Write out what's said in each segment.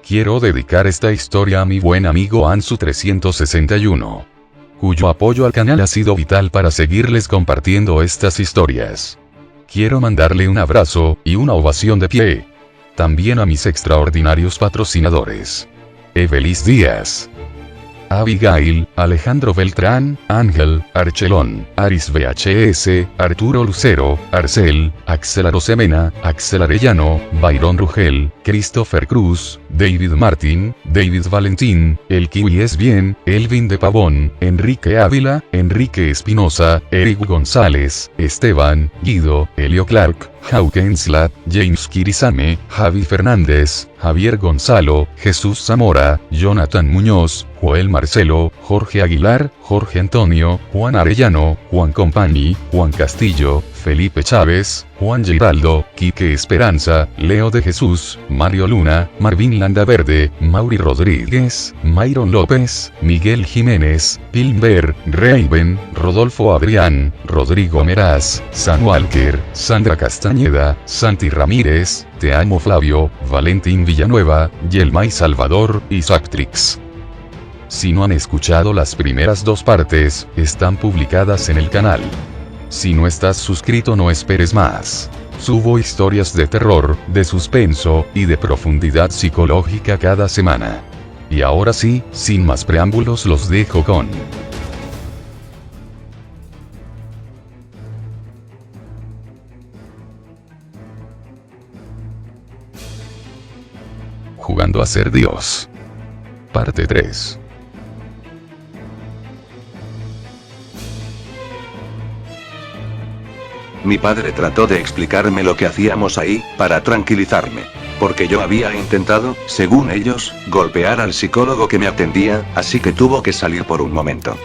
Quiero dedicar esta historia a mi buen amigo Ansu361, cuyo apoyo al canal ha sido vital para seguirles compartiendo estas historias. Quiero mandarle un abrazo y una ovación de pie. También a mis extraordinarios patrocinadores: Evelis Díaz, Abigail, Alejandro Beltrán, Ángel, Archelón, Aris VHS, Arturo Lucero, Arcel, Axel Arosemena, Axel Arellano, Byron Rugel, Christopher Cruz, David Martin, David Valentín, El Kiwi es bien, Elvin de Pavón, Enrique Ávila, Enrique Espinosa, Eric González, Esteban, Guido, Elio Clark, Haukenslat, James Kirisame, Javi Fernández, Javier Gonzalo, Jesús Zamora, Jonathan Muñoz, Joel Marcelo, Jorge Aguilar, Jorge Antonio, Juan Arellano, Juan Compani, Juan Castillo, Felipe Chávez, Juan Giraldo, Quique Esperanza, Leo de Jesús, Mario Luna, Marvin Landaverde, Mauri Rodríguez, Myron López, Miguel Jiménez, Pilber, Raven, Rodolfo Adrián, Rodrigo Meraz, San Walker, Sandra Castañeda, Santi Ramírez, Te Amo Flavio, Valentín Villanueva, Yelmay Salvador, Isaac Trix. Si no han escuchado las primeras dos partes, están publicadas en el canal. Si no estás suscrito, no esperes más. Subo historias de terror, de suspenso, y de profundidad psicológica cada semana. Y ahora sí, sin más preámbulos, los dejo con... Jugando a ser Dios. Parte 3. Mi padre trató de explicarme lo que hacíamos ahí, para tranquilizarme. Porque yo había intentado, según ellos, golpear al psicólogo que me atendía, así que tuvo que salir por un momento.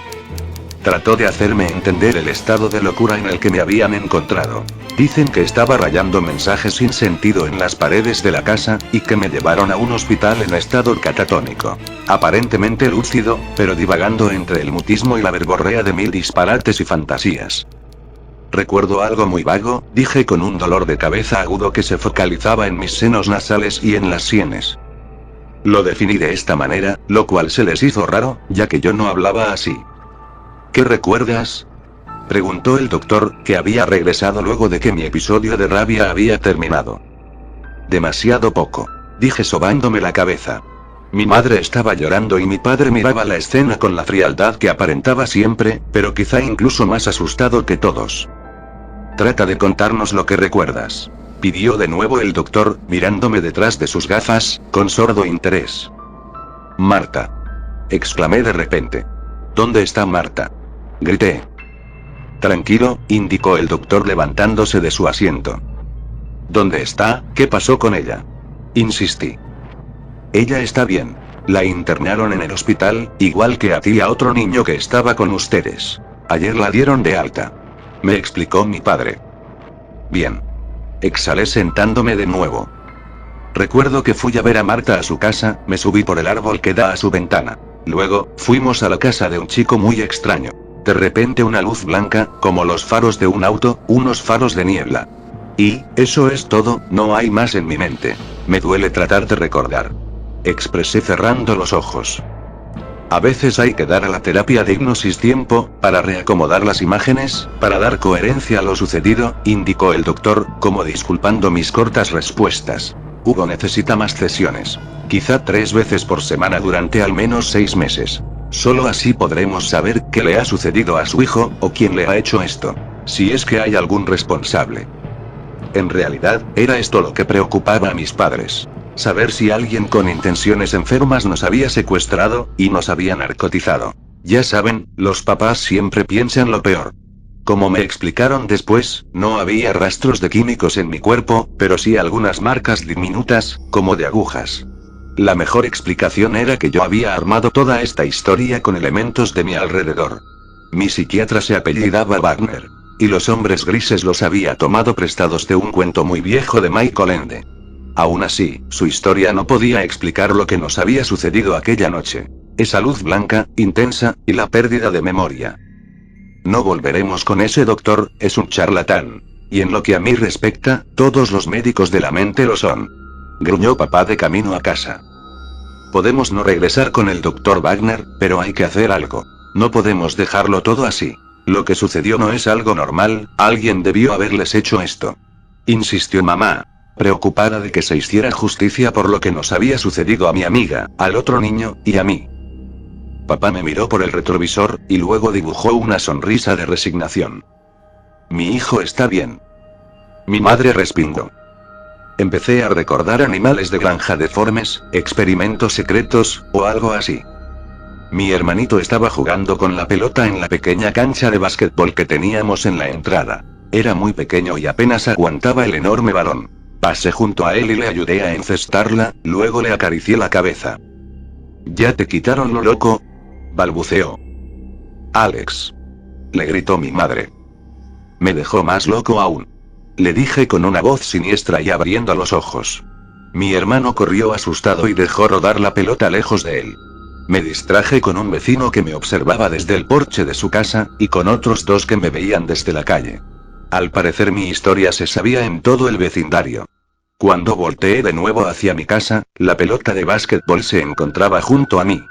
Trató de hacerme entender el estado de locura en el que me habían encontrado. Dicen que estaba rayando mensajes sin sentido en las paredes de la casa, y que me llevaron a un hospital en estado catatónico. Aparentemente lúcido, pero divagando entre el mutismo y la verborrea de mil disparates y fantasías. Recuerdo algo muy vago, dije con un dolor de cabeza agudo que se focalizaba en mis senos nasales y en las sienes. Lo definí de esta manera, lo cual se les hizo raro, ya que yo no hablaba así. ¿Qué recuerdas?, preguntó el doctor, que había regresado luego de que mi episodio de rabia había terminado. Demasiado poco, dije sobándome la cabeza. Mi madre estaba llorando y mi padre miraba la escena con la frialdad que aparentaba siempre, pero quizá incluso más asustado que todos. Trata de contarnos lo que recuerdas, pidió de nuevo el doctor, mirándome detrás de sus gafas, con sordo interés. Marta, exclamé de repente. ¿Dónde está Marta?, grité. Tranquilo, indicó el doctor levantándose de su asiento. ¿Dónde está? ¿Qué pasó con ella?, insistí. Ella está bien. La internaron en el hospital, igual que a ti y a otro niño que estaba con ustedes. Ayer la dieron de alta, me explicó mi padre. Bien. Exhalé sentándome de nuevo. Recuerdo que fui a ver a Marta a su casa, me subí por el árbol que da a su ventana. Luego, fuimos a la casa de un chico muy extraño. De repente una luz blanca, como los faros de un auto, unos faros de niebla. Y, eso es todo, no hay más en mi mente. Me duele tratar de recordar, expresé cerrando los ojos. A veces hay que dar a la terapia de hipnosis tiempo, para reacomodar las imágenes, para dar coherencia a lo sucedido, indicó el doctor, como disculpando mis cortas respuestas. Hugo necesita más sesiones. Quizá 3 veces por semana durante al menos 6 meses. Solo así podremos saber qué le ha sucedido a su hijo, o quién le ha hecho esto. Si es que hay algún responsable. En realidad, era esto lo que preocupaba a mis padres. Saber si alguien con intenciones enfermas nos había secuestrado, y nos había narcotizado. Ya saben, los papás siempre piensan lo peor. Como me explicaron después, no había rastros de químicos en mi cuerpo, pero sí algunas marcas diminutas, como de agujas. La mejor explicación era que yo había armado toda esta historia con elementos de mi alrededor. Mi psiquiatra se apellidaba Wagner. Y los hombres grises los había tomado prestados de un cuento muy viejo de Michael Ende. Aún así, su historia no podía explicar lo que nos había sucedido aquella noche. Esa luz blanca, intensa, y la pérdida de memoria. No volveremos con ese doctor, es un charlatán. Y en lo que a mí respecta, todos los médicos de la mente lo son. Gruñó papá de camino a casa. Podemos no regresar con el Dr. Wagner, pero hay que hacer algo. No podemos dejarlo todo así. Lo que sucedió no es algo normal, alguien debió haberles hecho esto. Insistió mamá, preocupada de que se hiciera justicia por lo que nos había sucedido a mi amiga, al otro niño, y a mí. Papá me miró por el retrovisor, y luego dibujó una sonrisa de resignación. Mi hijo está bien. Mi madre respingó. Empecé a recordar animales de granja deformes, experimentos secretos, o algo así. Mi hermanito estaba jugando con la pelota en la pequeña cancha de básquetbol que teníamos en la entrada. Era muy pequeño y apenas aguantaba el enorme balón. Pasé junto a él y le ayudé a encestarla, luego le acaricié la cabeza. ¿Ya te quitaron lo loco?, balbuceó. Alex, le gritó mi madre. Me dejó más loco aún, le dije con una voz siniestra y abriendo los ojos. Mi hermano corrió asustado y dejó rodar la pelota lejos de él. Me distraje con un vecino que me observaba desde el porche de su casa, y con otros dos que me veían desde la calle. Al parecer mi historia se sabía en todo el vecindario. Cuando volteé de nuevo hacia mi casa, la pelota de básquetbol se encontraba junto a mí.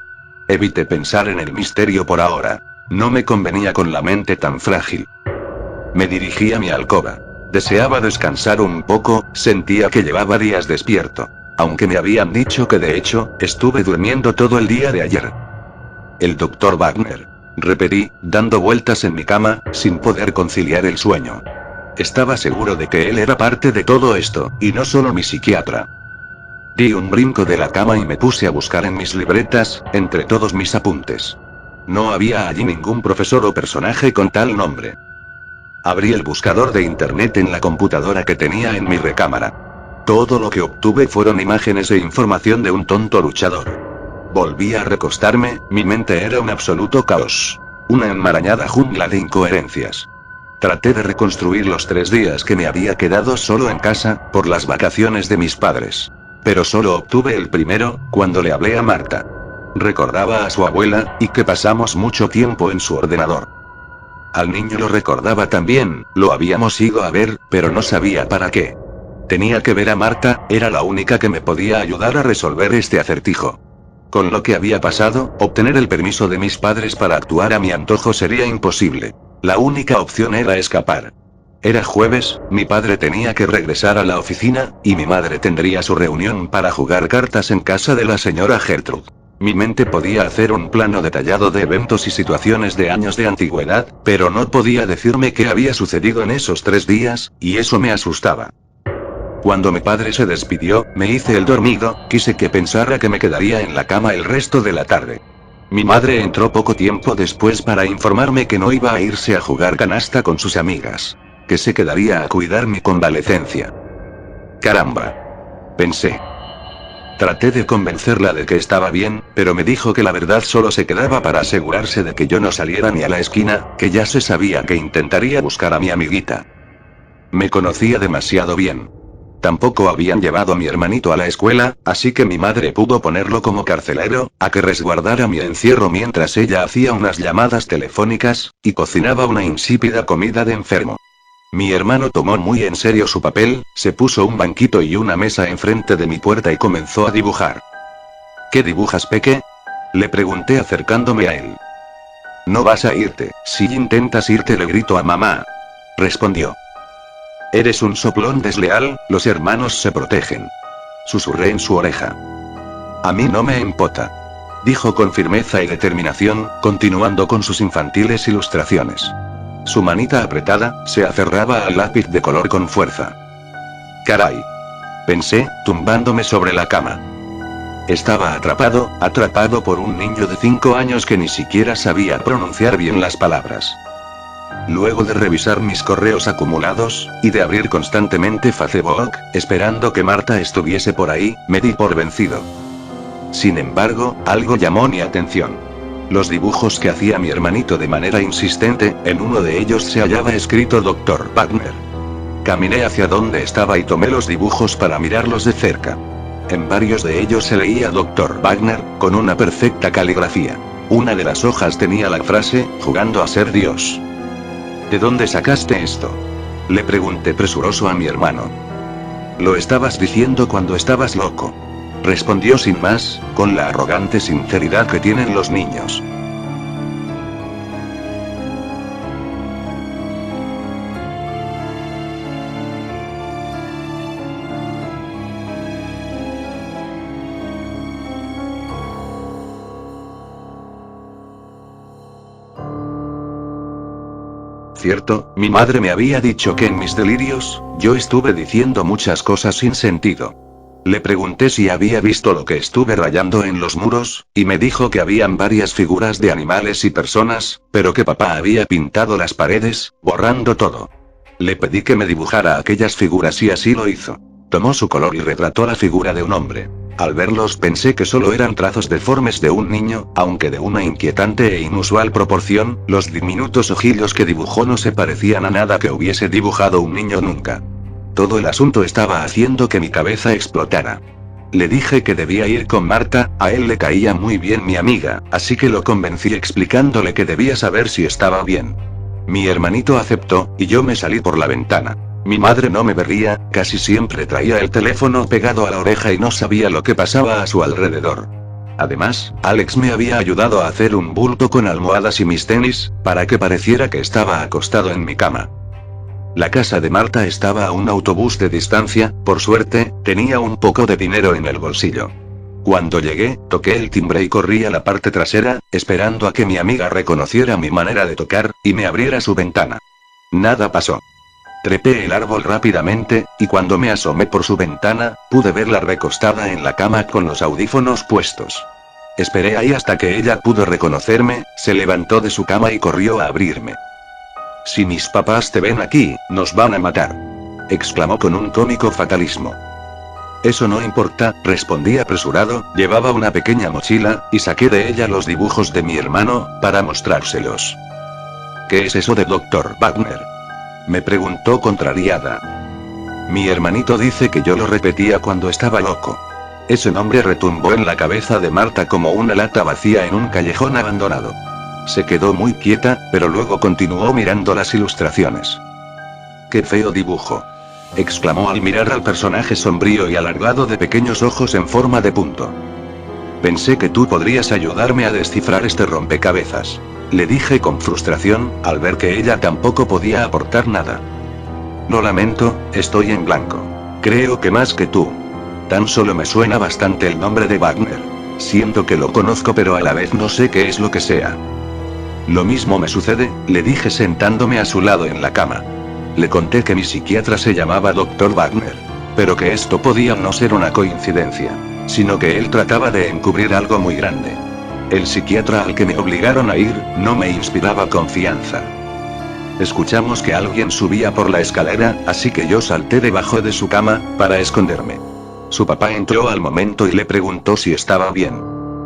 Evité pensar en el misterio por ahora. No me convenía con la mente tan frágil. Me dirigí a mi alcoba. Deseaba descansar un poco, sentía que llevaba días despierto. Aunque me habían dicho que de hecho, estuve durmiendo todo el día de ayer. El Dr. Wagner, repetí, dando vueltas en mi cama, sin poder conciliar el sueño. Estaba seguro de que él era parte de todo esto, y no solo mi psiquiatra. Di un brinco de la cama y me puse a buscar en mis libretas, entre todos mis apuntes. No había allí ningún profesor o personaje con tal nombre. Abrí el buscador de internet en la computadora que tenía en mi recámara. Todo lo que obtuve fueron imágenes e información de un tonto luchador. Volví a recostarme, mi mente era un absoluto caos. Una enmarañada jungla de incoherencias. Traté de reconstruir los 3 días que me había quedado solo en casa, por las vacaciones de mis padres. Pero solo obtuve el primero, cuando le hablé a Marta. Recordaba a su abuela, y que pasamos mucho tiempo en su ordenador. Al niño lo recordaba también, lo habíamos ido a ver, pero no sabía para qué. Tenía que ver a Marta, era la única que me podía ayudar a resolver este acertijo. Con lo que había pasado, obtener el permiso de mis padres para actuar a mi antojo sería imposible. La única opción era escapar. Era jueves, mi padre tenía que regresar a la oficina, y mi madre tendría su reunión para jugar cartas en casa de la señora Gertrude. Mi mente podía hacer un plano detallado de eventos y situaciones de años de antigüedad, pero no podía decirme qué había sucedido en esos 3 días, y eso me asustaba. Cuando mi padre se despidió, me hice el dormido, quise que pensara que me quedaría en la cama el resto de la tarde. Mi madre entró poco tiempo después para informarme que no iba a irse a jugar canasta con sus amigas. Que se quedaría a cuidar mi convalecencia. Caramba, pensé. Traté de convencerla de que estaba bien, pero me dijo que la verdad solo se quedaba para asegurarse de que yo no saliera ni a la esquina, que ya se sabía que intentaría buscar a mi amiguita. Me conocía demasiado bien. Tampoco habían llevado a mi hermanito a la escuela, así que mi madre pudo ponerlo como carcelero, a que resguardara mi encierro mientras ella hacía unas llamadas telefónicas, y cocinaba una insípida comida de enfermo. Mi hermano tomó muy en serio su papel, se puso un banquito y una mesa enfrente de mi puerta y comenzó a dibujar. ¿Qué dibujas, Peque?, le pregunté acercándome a él. No vas a irte, si intentas irte le grito a mamá, respondió. Eres un soplón desleal, los hermanos se protegen, susurré en su oreja. A mí no me importa, dijo con firmeza y determinación, continuando con sus infantiles ilustraciones. Su manita apretada, se aferraba al lápiz de color con fuerza. Caray, pensé, tumbándome sobre la cama. Estaba atrapado por un niño de 5 años que ni siquiera sabía pronunciar bien las palabras. Luego de revisar mis correos acumulados, y de abrir constantemente Facebook, esperando que Marta estuviese por ahí, me di por vencido. Sin embargo, algo llamó mi atención. Los dibujos que hacía mi hermanito de manera insistente, en uno de ellos se hallaba escrito Dr. Wagner. Caminé hacia donde estaba y tomé los dibujos para mirarlos de cerca. En varios de ellos se leía Dr. Wagner, con una perfecta caligrafía. Una de las hojas tenía la frase, jugando a ser Dios. ¿De dónde sacaste esto?, le pregunté presuroso a mi hermano. Lo estabas diciendo cuando estabas loco. respondió sin más, con la arrogante sinceridad que tienen los niños. Cierto, mi madre me había dicho que en mis delirios, yo estuve diciendo muchas cosas sin sentido. Le pregunté si había visto lo que estuve rayando en los muros, y me dijo que habían varias figuras de animales y personas, pero que papá había pintado las paredes, borrando todo. Le pedí que me dibujara aquellas figuras y así lo hizo. Tomó su color y retrató la figura de un hombre. Al verlos pensé que solo eran trazos deformes de un niño, aunque de una inquietante e inusual proporción, los diminutos ojillos que dibujó no se parecían a nada que hubiese dibujado un niño nunca. Todo el asunto estaba haciendo que mi cabeza explotara. Le dije que debía ir con Marta, a él le caía muy bien mi amiga, así que lo convencí explicándole que debía saber si estaba bien. Mi hermanito aceptó, y yo me salí por la ventana. Mi madre no me veía, casi siempre traía el teléfono pegado a la oreja y no sabía lo que pasaba a su alrededor. Además, Alex me había ayudado a hacer un bulto con almohadas y mis tenis, para que pareciera que estaba acostado en mi cama. La casa de Marta estaba a un autobús de distancia, por suerte, tenía un poco de dinero en el bolsillo. Cuando llegué, toqué el timbre y corrí a la parte trasera, esperando a que mi amiga reconociera mi manera de tocar, y me abriera su ventana. Nada pasó. Trepé el árbol rápidamente, y cuando me asomé por su ventana, pude verla recostada en la cama con los audífonos puestos. Esperé ahí hasta que ella pudo reconocerme, se levantó de su cama y corrió a abrirme. «Si mis papás te ven aquí, nos van a matar», exclamó con un cómico fatalismo. «Eso no importa», respondí apresurado, llevaba una pequeña mochila, y saqué de ella los dibujos de mi hermano, para mostrárselos. «¿Qué es eso de Dr. Wagner?», me preguntó contrariada. Mi hermanito dice que yo lo repetía cuando estaba loco. Ese nombre retumbó en la cabeza de Marta como una lata vacía en un callejón abandonado. Se quedó muy quieta, pero luego continuó mirando las ilustraciones. «¡Qué feo dibujo!», exclamó al mirar al personaje sombrío y alargado de pequeños ojos en forma de punto. «Pensé que tú podrías ayudarme a descifrar este rompecabezas», le dije con frustración, al ver que ella tampoco podía aportar nada. «Lo lamento, estoy en blanco. Creo que más que tú. Tan solo me suena bastante el nombre de Wagner. Siento que lo conozco pero a la vez no sé qué es lo que sea». «Lo mismo me sucede», le dije sentándome a su lado en la cama. Le conté que mi psiquiatra se llamaba Dr. Wagner. Pero que esto podía no ser una coincidencia, sino que él trataba de encubrir algo muy grande. El psiquiatra al que me obligaron a ir, no me inspiraba confianza. Escuchamos que alguien subía por la escalera, así que yo salté debajo de su cama, para esconderme. Su papá entró al momento y le preguntó si estaba bien.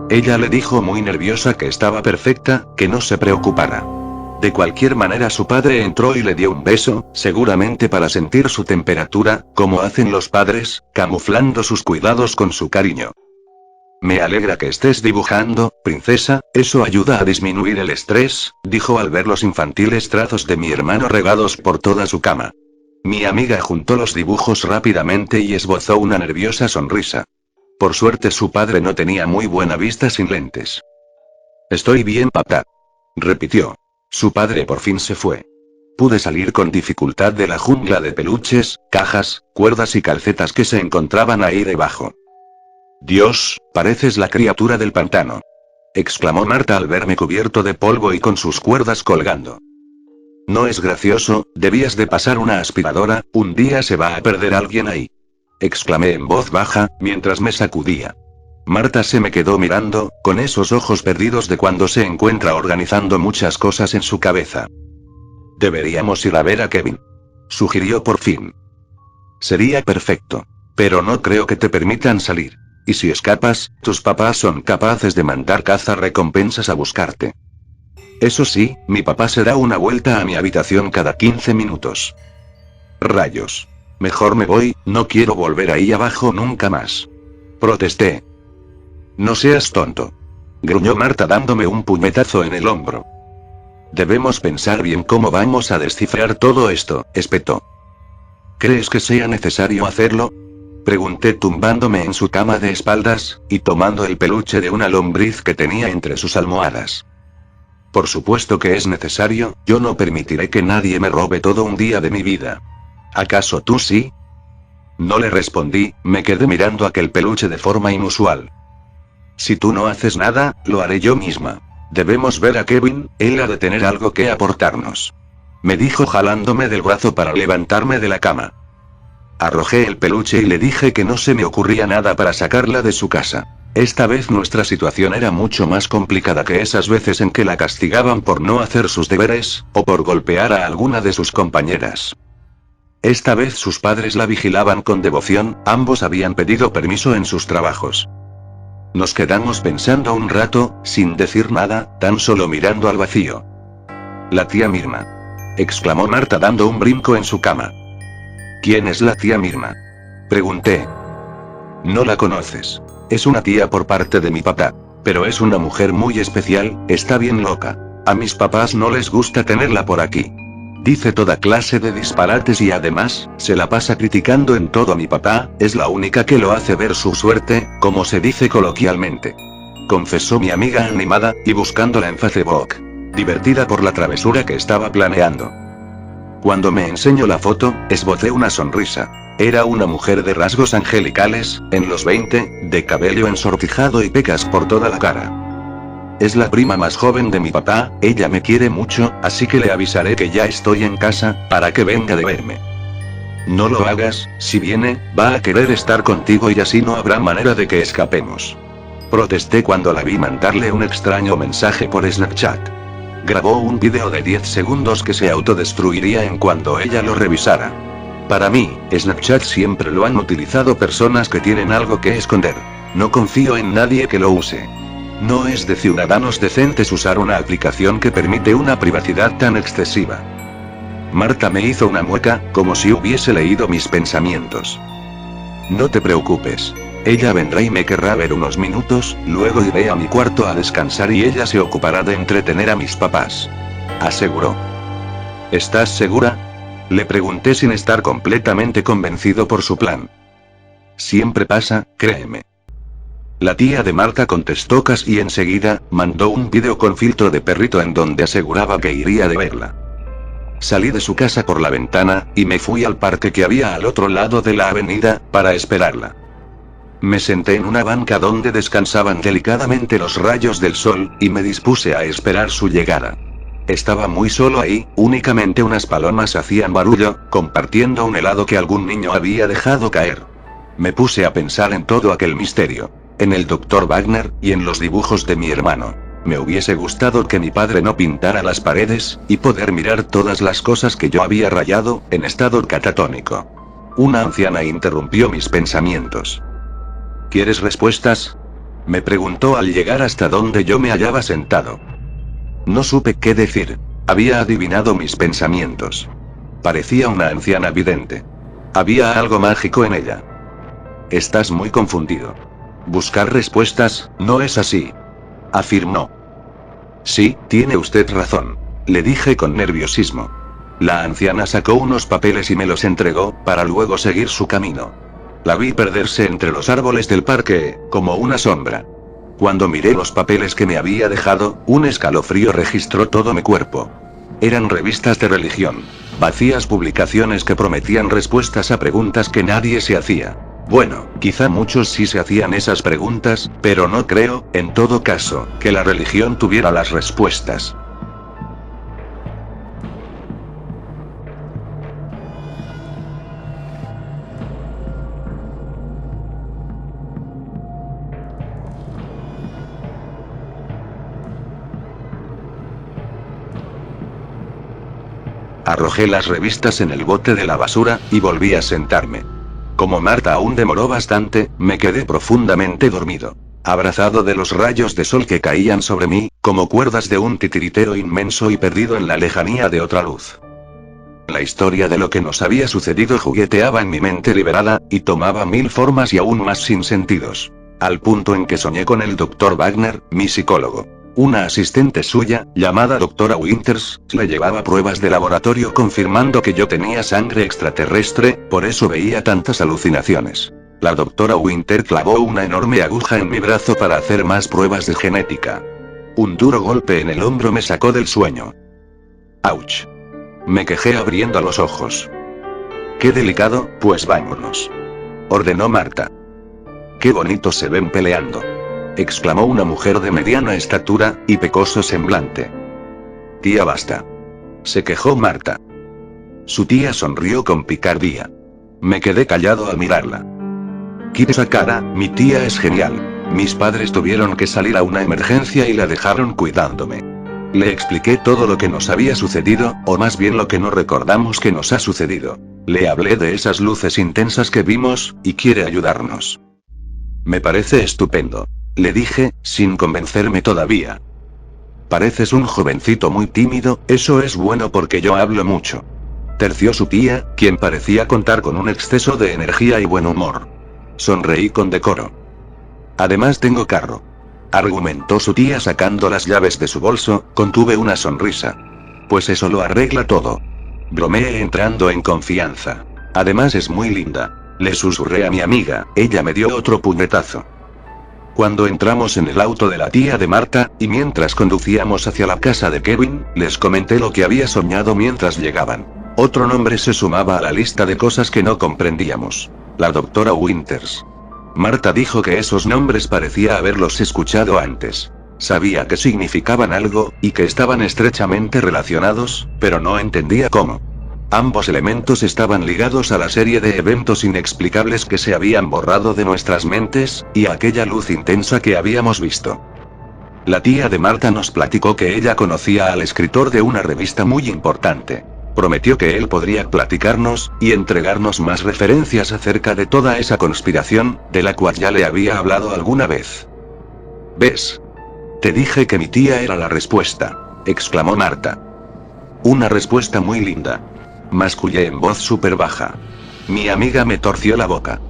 Ella le dijo muy nerviosa que estaba perfecta, que no se preocupara. De cualquier manera su padre entró y le dio un beso, seguramente para sentir su temperatura, como hacen los padres, camuflando sus cuidados con su cariño. «Me alegra que estés dibujando, princesa, eso ayuda a disminuir el estrés», dijo al ver los infantiles trazos de mi hermano regados por toda su cama. Mi amiga juntó los dibujos rápidamente y esbozó una nerviosa sonrisa. Por suerte su padre no tenía muy buena vista sin lentes. «Estoy bien, papá», repitió. Su padre por fin se fue. Pude salir con dificultad de la jungla de peluches, cajas, cuerdas y calcetas que se encontraban ahí debajo. «Dios, pareces la criatura del pantano», exclamó Marta al verme cubierto de polvo y con sus cuerdas colgando. «No es gracioso, debías de pasar una aspiradora, un día se va a perder alguien ahí», exclamé en voz baja, mientras me sacudía. Marta se me quedó mirando, con esos ojos perdidos de cuando se encuentra organizando muchas cosas en su cabeza. «Deberíamos ir a ver a Kevin», sugirió por fin. «Sería perfecto. Pero no creo que te permitan salir. Y si escapas, tus papás son capaces de mandar cazarrecompensas a buscarte. Eso sí, mi papá se da una vuelta a mi habitación cada 15 minutos. Rayos. Mejor me voy, no quiero volver ahí abajo nunca más», protesté. «No seas tonto», gruñó Marta dándome un puñetazo en el hombro. «Debemos pensar bien cómo vamos a descifrar todo esto», espetó. «¿Crees que sea necesario hacerlo?», Pregunté tumbándome en su cama de espaldas, y tomando el peluche de una lombriz que tenía entre sus almohadas. Por supuesto que es necesario, yo no permitiré que nadie me robe todo un día de mi vida. ¿Acaso tú sí? No le respondí, me quedé mirando aquel peluche de forma inusual. Si tú no haces nada, lo haré yo misma. Debemos ver a Kevin, él ha de tener algo que aportarnos. Me dijo jalándome del brazo para levantarme de la cama. Arrojé el peluche y le dije que no se me ocurría nada para sacarla de su casa. Esta vez nuestra situación era mucho más complicada que esas veces en que la castigaban por no hacer sus deberes, o por golpear a alguna de sus compañeras. Esta vez sus padres la vigilaban con devoción, ambos habían pedido permiso en sus trabajos. Nos quedamos pensando un rato, sin decir nada, tan solo mirando al vacío. La tía Mirna, exclamó Marta dando un brinco en su cama. ¿Quién es la tía Mirna? Pregunté. No la conoces. Es una tía por parte de mi papá. Pero es una mujer muy especial, está bien loca. A mis papás no les gusta tenerla por aquí. Dice toda clase de disparates y además, se la pasa criticando en todo a mi papá, es la única que lo hace ver su suerte, como se dice coloquialmente. Confesó mi amiga animada, y buscándola en Facebook. Divertida por la travesura que estaba planeando. Cuando me enseñó la foto, esbocé una sonrisa. Era una mujer de rasgos angelicales, en los 20, de cabello ensortijado y pecas por toda la cara. Es la prima más joven de mi papá, ella me quiere mucho, así que le avisaré que ya estoy en casa, para que venga de verme. No lo hagas, si viene, va a querer estar contigo y así no habrá manera de que escapemos. Protesté cuando la vi mandarle un extraño mensaje por Snapchat. Grabó un vídeo de 10 segundos que se autodestruiría en cuanto ella lo revisara. Para mí, Snapchat siempre lo han utilizado personas que tienen algo que esconder. No confío en nadie que lo use. No es de ciudadanos decentes usar una aplicación que permite una privacidad tan excesiva. Marta me hizo una mueca, como si hubiese leído mis pensamientos. No te preocupes. Ella vendrá y me querrá ver unos minutos, luego iré a mi cuarto a descansar y ella se ocupará de entretener a mis papás. Aseguró. ¿Estás segura? Le pregunté sin estar completamente convencido por su plan. Siempre pasa, créeme. La tía de Marta contestó casi enseguida, mandó un vídeo con filtro de perrito en donde aseguraba que iría de verla. Salí de su casa por la ventana, y me fui al parque que había al otro lado de la avenida, para esperarla. Me senté en una banca donde descansaban delicadamente los rayos del sol, y me dispuse a esperar su llegada. Estaba muy solo ahí, únicamente unas palomas hacían barullo, compartiendo un helado que algún niño había dejado caer. Me puse a pensar en todo aquel misterio, en el Dr. Wagner, y en los dibujos de mi hermano. Me hubiese gustado que mi padre no pintara las paredes, y poder mirar todas las cosas que yo había rayado, en estado catatónico. Una anciana interrumpió mis pensamientos. ¿Quieres respuestas? Me preguntó al llegar hasta donde yo me hallaba sentado. No supe qué decir. Había adivinado mis pensamientos. Parecía una anciana vidente. Había algo mágico en ella. Estás muy confundido. Buscar respuestas, no es así. Afirmó. Sí, tiene usted razón. Le dije con nerviosismo. La anciana sacó unos papeles y me los entregó, para luego seguir su camino. La vi perderse entre los árboles del parque, como una sombra. Cuando miré los papeles que me había dejado, un escalofrío registró todo mi cuerpo. Eran revistas de religión. Vacías publicaciones que prometían respuestas a preguntas que nadie se hacía. Bueno, quizá muchos sí se hacían esas preguntas, pero no creo, en todo caso, que la religión tuviera las respuestas. Arrojé las revistas en el bote de la basura, y volví a sentarme. Como Marta aún demoró bastante, me quedé profundamente dormido. Abrazado de los rayos de sol que caían sobre mí, como cuerdas de un titiritero inmenso y perdido en la lejanía de otra luz. La historia de lo que nos había sucedido jugueteaba en mi mente liberada, y tomaba mil formas y aún más sinsentidos. Al punto en que soñé con el Dr. Wagner, mi psicólogo. Una asistente suya, llamada Dra. Winters, le llevaba pruebas de laboratorio confirmando que yo tenía sangre extraterrestre, por eso veía tantas alucinaciones. La doctora Winter clavó una enorme aguja en mi brazo para hacer más pruebas de genética. Un duro golpe en el hombro me sacó del sueño. ¡Auch! Me quejé abriendo los ojos. Qué delicado, pues vámonos, ordenó Marta. Qué bonitos se ven peleando, exclamó una mujer de mediana estatura y pecoso semblante. Tía, basta, se quejó Marta. Su tía sonrió con picardía. Me quedé callado al mirarla. Quita esa cara, mi tía es genial. Mis padres tuvieron que salir a una emergencia y la dejaron cuidándome. Le expliqué todo lo que nos había sucedido, o más bien lo que no recordamos que nos ha sucedido. Le hablé de esas luces intensas que vimos, y quiere ayudarnos. Me parece estupendo, le dije, sin convencerme todavía. Pareces un jovencito muy tímido, eso es bueno porque yo hablo mucho. Terció su tía, quien parecía contar con un exceso de energía y buen humor. Sonreí con decoro. Además tengo carro, argumentó su tía sacando las llaves de su bolso. Contuve una sonrisa. Pues eso lo arregla todo, bromeé entrando en confianza. Además es muy linda, le susurré a mi amiga. Ella me dio otro puñetazo. Cuando entramos en el auto de la tía de Marta, y mientras conducíamos hacia la casa de Kevin, les comenté lo que había soñado mientras llegaban. Otro nombre se sumaba a la lista de cosas que no comprendíamos: la doctora Winters. Marta dijo que esos nombres parecía haberlos escuchado antes. Sabía que significaban algo, y que estaban estrechamente relacionados, pero no entendía cómo. Ambos elementos estaban ligados a la serie de eventos inexplicables que se habían borrado de nuestras mentes, y a aquella luz intensa que habíamos visto. La tía de Marta nos platicó que ella conocía al escritor de una revista muy importante. Prometió que él podría platicarnos, y entregarnos más referencias acerca de toda esa conspiración, de la cual ya le había hablado alguna vez. ¿Ves? Te dije que mi tía era la respuesta, exclamó Marta. Una respuesta muy linda, mascullé en voz súper baja. Mi amiga me torció la boca.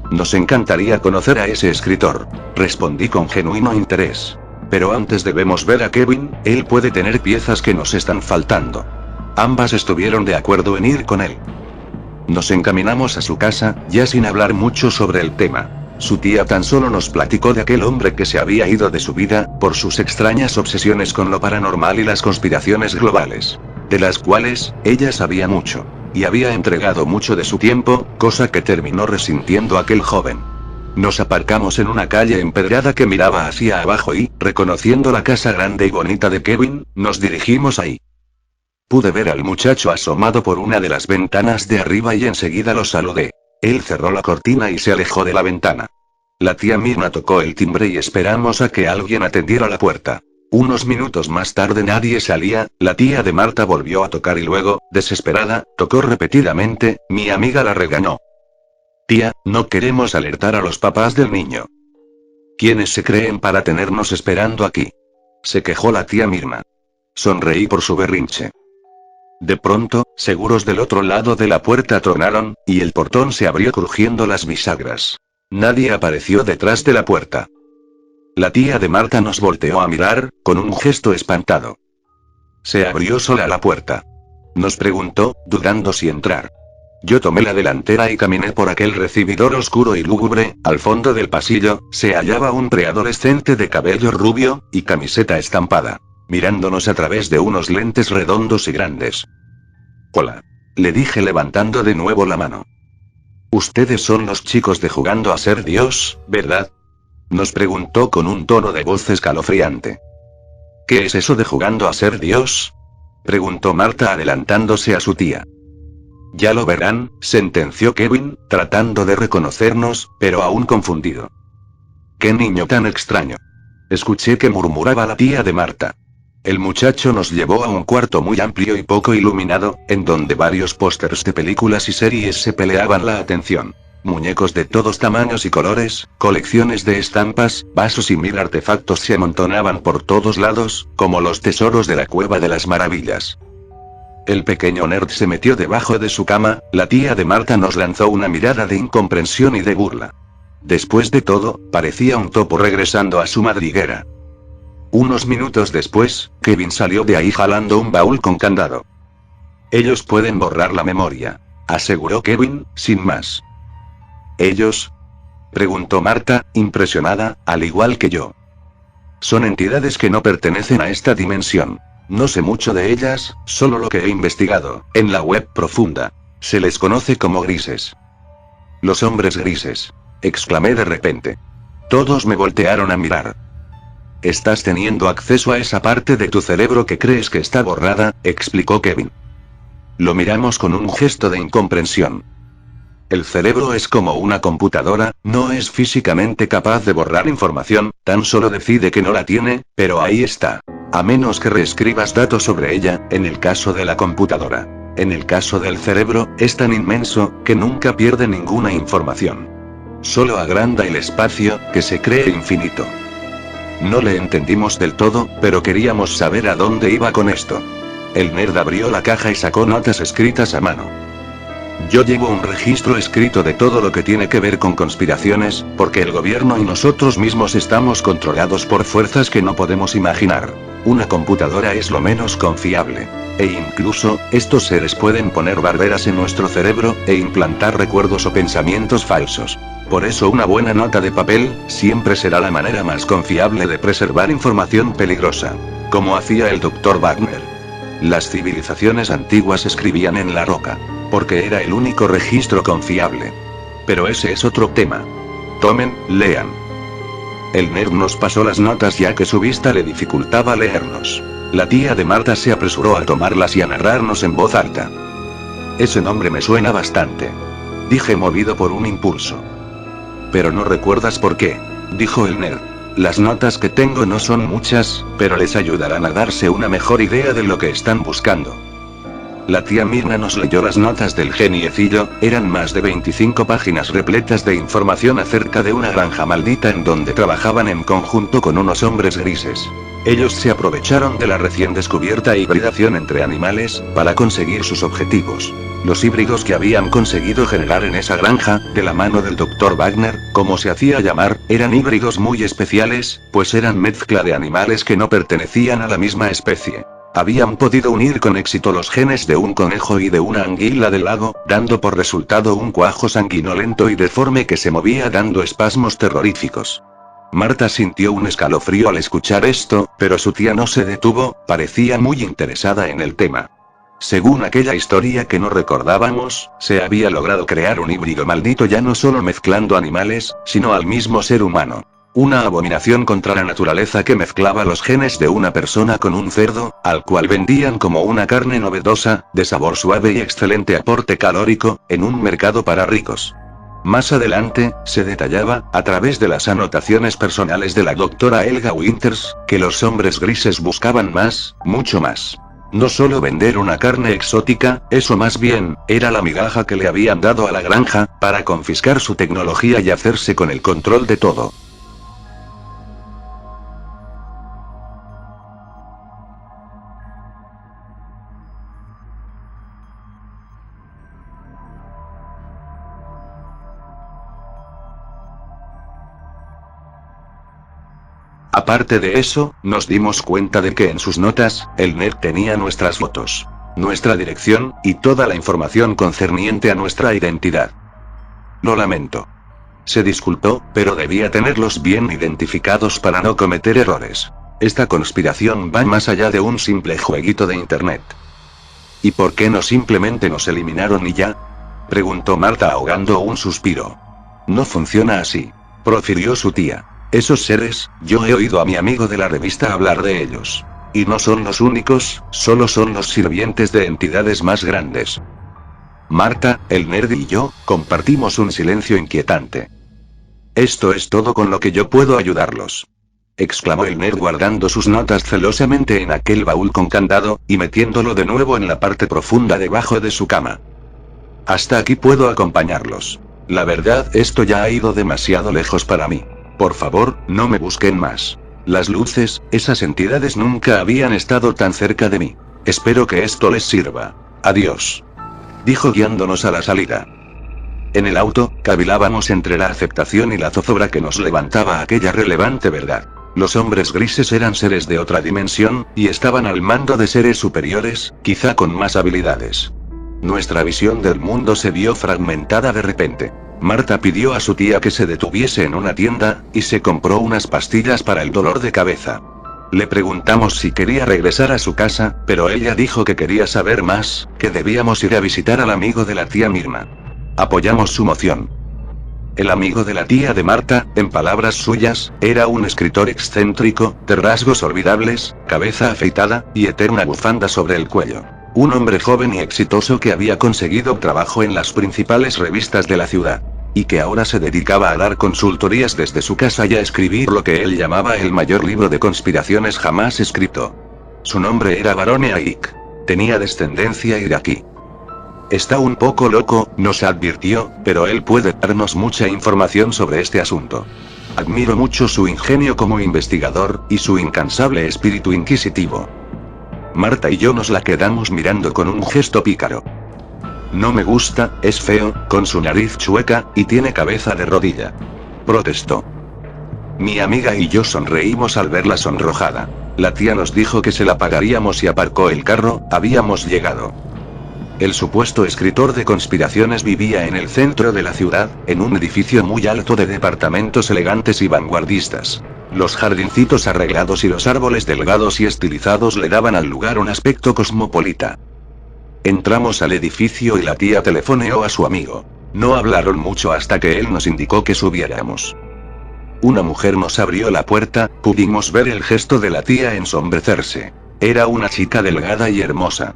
Nos encantaría conocer a ese escritor, respondí con genuino interés. Pero antes debemos ver a Kevin, él puede tener piezas que nos están faltando. Ambas estuvieron de acuerdo en ir con él. Nos encaminamos a su casa, ya sin hablar mucho sobre el tema. Su tía tan solo nos platicó de aquel hombre que se había ido de su vida, por sus extrañas obsesiones con lo paranormal y las conspiraciones globales, de las cuales ella sabía mucho, y había entregado mucho de su tiempo, cosa que terminó resintiendo aquel joven. Nos aparcamos en una calle empedrada que miraba hacia abajo y, reconociendo la casa grande y bonita de Kevin, nos dirigimos ahí. Pude ver al muchacho asomado por una de las ventanas de arriba y enseguida lo saludé. Él cerró la cortina y se alejó de la ventana. La tía Mirna tocó el timbre y esperamos a que alguien atendiera la puerta. Unos minutos más tarde nadie salía. La tía de Marta volvió a tocar y luego, desesperada, tocó repetidamente. Mi amiga la regañó. Tía, no queremos alertar a los papás del niño. ¿Quiénes se creen para tenernos esperando aquí?, se quejó la tía Mirna. Sonreí por su berrinche. De pronto, seguros del otro lado de la puerta tronaron, y el portón se abrió crujiendo las bisagras. Nadie apareció detrás de la puerta. La tía de Marta nos volteó a mirar, con un gesto espantado. Se abrió sola la puerta. Nos preguntó, dudando si entrar. Yo tomé la delantera y caminé por aquel recibidor oscuro y lúgubre. Al fondo del pasillo, se hallaba un preadolescente de cabello rubio, y camiseta estampada, mirándonos a través de unos lentes redondos y grandes. Hola, le dije levantando de nuevo la mano. Ustedes son los chicos de Jugando a ser Dios, ¿verdad?, nos preguntó con un tono de voz escalofriante. ¿Qué es eso de Jugando a ser Dios?, preguntó Marta adelantándose a su tía. Ya lo verán, sentenció Kevin, tratando de reconocernos, pero aún confundido. ¡Qué niño tan extraño!, escuché que murmuraba la tía de Marta. El muchacho nos llevó a un cuarto muy amplio y poco iluminado, en donde varios pósters de películas y series se peleaban la atención. Muñecos de todos tamaños y colores, colecciones de estampas, vasos y mil artefactos se amontonaban por todos lados, como los tesoros de la Cueva de las Maravillas. El pequeño nerd se metió debajo de su cama. La tía de Marta nos lanzó una mirada de incomprensión y de burla. Después de todo, parecía un topo regresando a su madriguera. Unos minutos después, Kevin salió de ahí jalando un baúl con candado. Ellos pueden borrar la memoria, aseguró Kevin, sin más. ¿Ellos? Preguntó Marta, impresionada, al igual que yo. Son entidades que no pertenecen a esta dimensión. No sé mucho de ellas, solo lo que he investigado, en la web profunda. Se les conoce como grises. Los hombres grises. Exclamé de repente. Todos me voltearon a mirar. Estás teniendo acceso a esa parte de tu cerebro que crees que está borrada, explicó Kevin. Lo miramos con un gesto de incomprensión. El cerebro es como una computadora, no es físicamente capaz de borrar información, tan solo decide que no la tiene, pero ahí está. A menos que reescribas datos sobre ella, en el caso de la computadora. En el caso del cerebro, es tan inmenso, que nunca pierde ninguna información. Solo agranda el espacio, que se cree infinito. No le entendimos del todo, pero queríamos saber a dónde iba con esto. El nerd abrió la caja y sacó notas escritas a mano. Yo llevo un registro escrito de todo lo que tiene que ver con conspiraciones, porque el gobierno y nosotros mismos estamos controlados por fuerzas que no podemos imaginar. Una computadora es lo menos confiable. E incluso, estos seres pueden poner barreras en nuestro cerebro, e implantar recuerdos o pensamientos falsos. Por eso una buena nota de papel, siempre será la manera más confiable de preservar información peligrosa. Como hacía el Dr. Wagner. Las civilizaciones antiguas escribían en la roca. Porque era el único registro confiable. Pero ese es otro tema. Tomen, lean. El nerd nos pasó las notas ya que su vista le dificultaba leernos. La tía de Marta se apresuró a tomarlas y a narrarnos en voz alta. Ese nombre me suena bastante. Dije movido por un impulso. Pero no recuerdas por qué, dijo el nerd. Las notas que tengo no son muchas, pero les ayudarán a darse una mejor idea de lo que están buscando. La tía Mirna nos leyó las notas del geniecillo, eran más de 25 páginas repletas de información acerca de una granja maldita en donde trabajaban en conjunto con unos hombres grises. Ellos se aprovecharon de la recién descubierta hibridación entre animales, para conseguir sus objetivos. Los híbridos que habían conseguido generar en esa granja, de la mano del Dr. Wagner, como se hacía llamar, eran híbridos muy especiales, pues eran mezcla de animales que no pertenecían a la misma especie. Habían podido unir con éxito los genes de un conejo y de una anguila del lago, dando por resultado un cuajo sanguinolento y deforme que se movía dando espasmos terroríficos. Marta sintió un escalofrío al escuchar esto, pero su tía no se detuvo, parecía muy interesada en el tema. Según aquella historia que no recordábamos, se había logrado crear un híbrido maldito ya no solo mezclando animales, sino al mismo ser humano. Una abominación contra la naturaleza que mezclaba los genes de una persona con un cerdo, al cual vendían como una carne novedosa, de sabor suave y excelente aporte calórico, en un mercado para ricos. Más adelante, se detallaba, a través de las anotaciones personales de la doctora Helga Winters, que los hombres grises buscaban más, mucho más. No solo vender una carne exótica, eso más bien, era la migaja que le habían dado a la granja, para confiscar su tecnología y hacerse con el control de todo. Aparte de eso, nos dimos cuenta de que en sus notas, el nerd tenía nuestras fotos, nuestra dirección, y toda la información concerniente a nuestra identidad. Lo lamento. Se disculpó, pero debía tenerlos bien identificados para no cometer errores. Esta conspiración va más allá de un simple jueguito de internet. ¿Y por qué no simplemente nos eliminaron y ya? Preguntó Marta ahogando un suspiro. No funciona así, profirió su tía. Esos seres, yo he oído a mi amigo de la revista hablar de ellos. Y no son los únicos, solo son los sirvientes de entidades más grandes. Marta, el nerd y yo, compartimos un silencio inquietante. Esto es todo con lo que yo puedo ayudarlos, exclamó el nerd guardando sus notas celosamente en aquel baúl con candado, y metiéndolo de nuevo en la parte profunda debajo de su cama. Hasta aquí puedo acompañarlos. La verdad, esto ya ha ido demasiado lejos para mí. Por favor, no me busquen más. Las luces, esas entidades nunca habían estado tan cerca de mí. Espero que esto les sirva. Adiós. Dijo guiándonos a la salida. En el auto, cavilábamos entre la aceptación y la zozobra que nos levantaba aquella relevante verdad. Los hombres grises eran seres de otra dimensión, y estaban al mando de seres superiores, quizá con más habilidades. Nuestra visión del mundo se vio fragmentada de repente. Marta pidió a su tía que se detuviese en una tienda, y se compró unas pastillas para el dolor de cabeza. Le preguntamos si quería regresar a su casa, pero ella dijo que quería saber más, que debíamos ir a visitar al amigo de la tía Mirna. Apoyamos su moción. El amigo de la tía de Marta, en palabras suyas, era un escritor excéntrico, de rasgos olvidables, cabeza afeitada, y eterna bufanda sobre el cuello. Un hombre joven y exitoso que había conseguido trabajo en las principales revistas de la ciudad. Y que ahora se dedicaba a dar consultorías desde su casa y a escribir lo que él llamaba el mayor libro de conspiraciones jamás escrito. Su nombre era Barón Eaik. Tenía descendencia iraquí. Está un poco loco, nos advirtió, pero él puede darnos mucha información sobre este asunto. Admiro mucho su ingenio como investigador, y su incansable espíritu inquisitivo. Marta y yo nos la quedamos mirando con un gesto pícaro. No me gusta, es feo, con su nariz chueca, y tiene cabeza de rodilla. Protestó. Mi amiga y yo sonreímos al verla sonrojada. La tía nos dijo que se la pagaríamos y aparcó el carro, habíamos llegado. El supuesto escritor de conspiraciones vivía en el centro de la ciudad, en un edificio muy alto de departamentos elegantes y vanguardistas. Los jardincitos arreglados y los árboles delgados y estilizados le daban al lugar un aspecto cosmopolita. Entramos al edificio y la tía telefoneó a su amigo. No hablaron mucho hasta que él nos indicó que subiéramos. Una mujer nos abrió la puerta, pudimos ver el gesto de la tía ensombrecerse. Era una chica delgada y hermosa.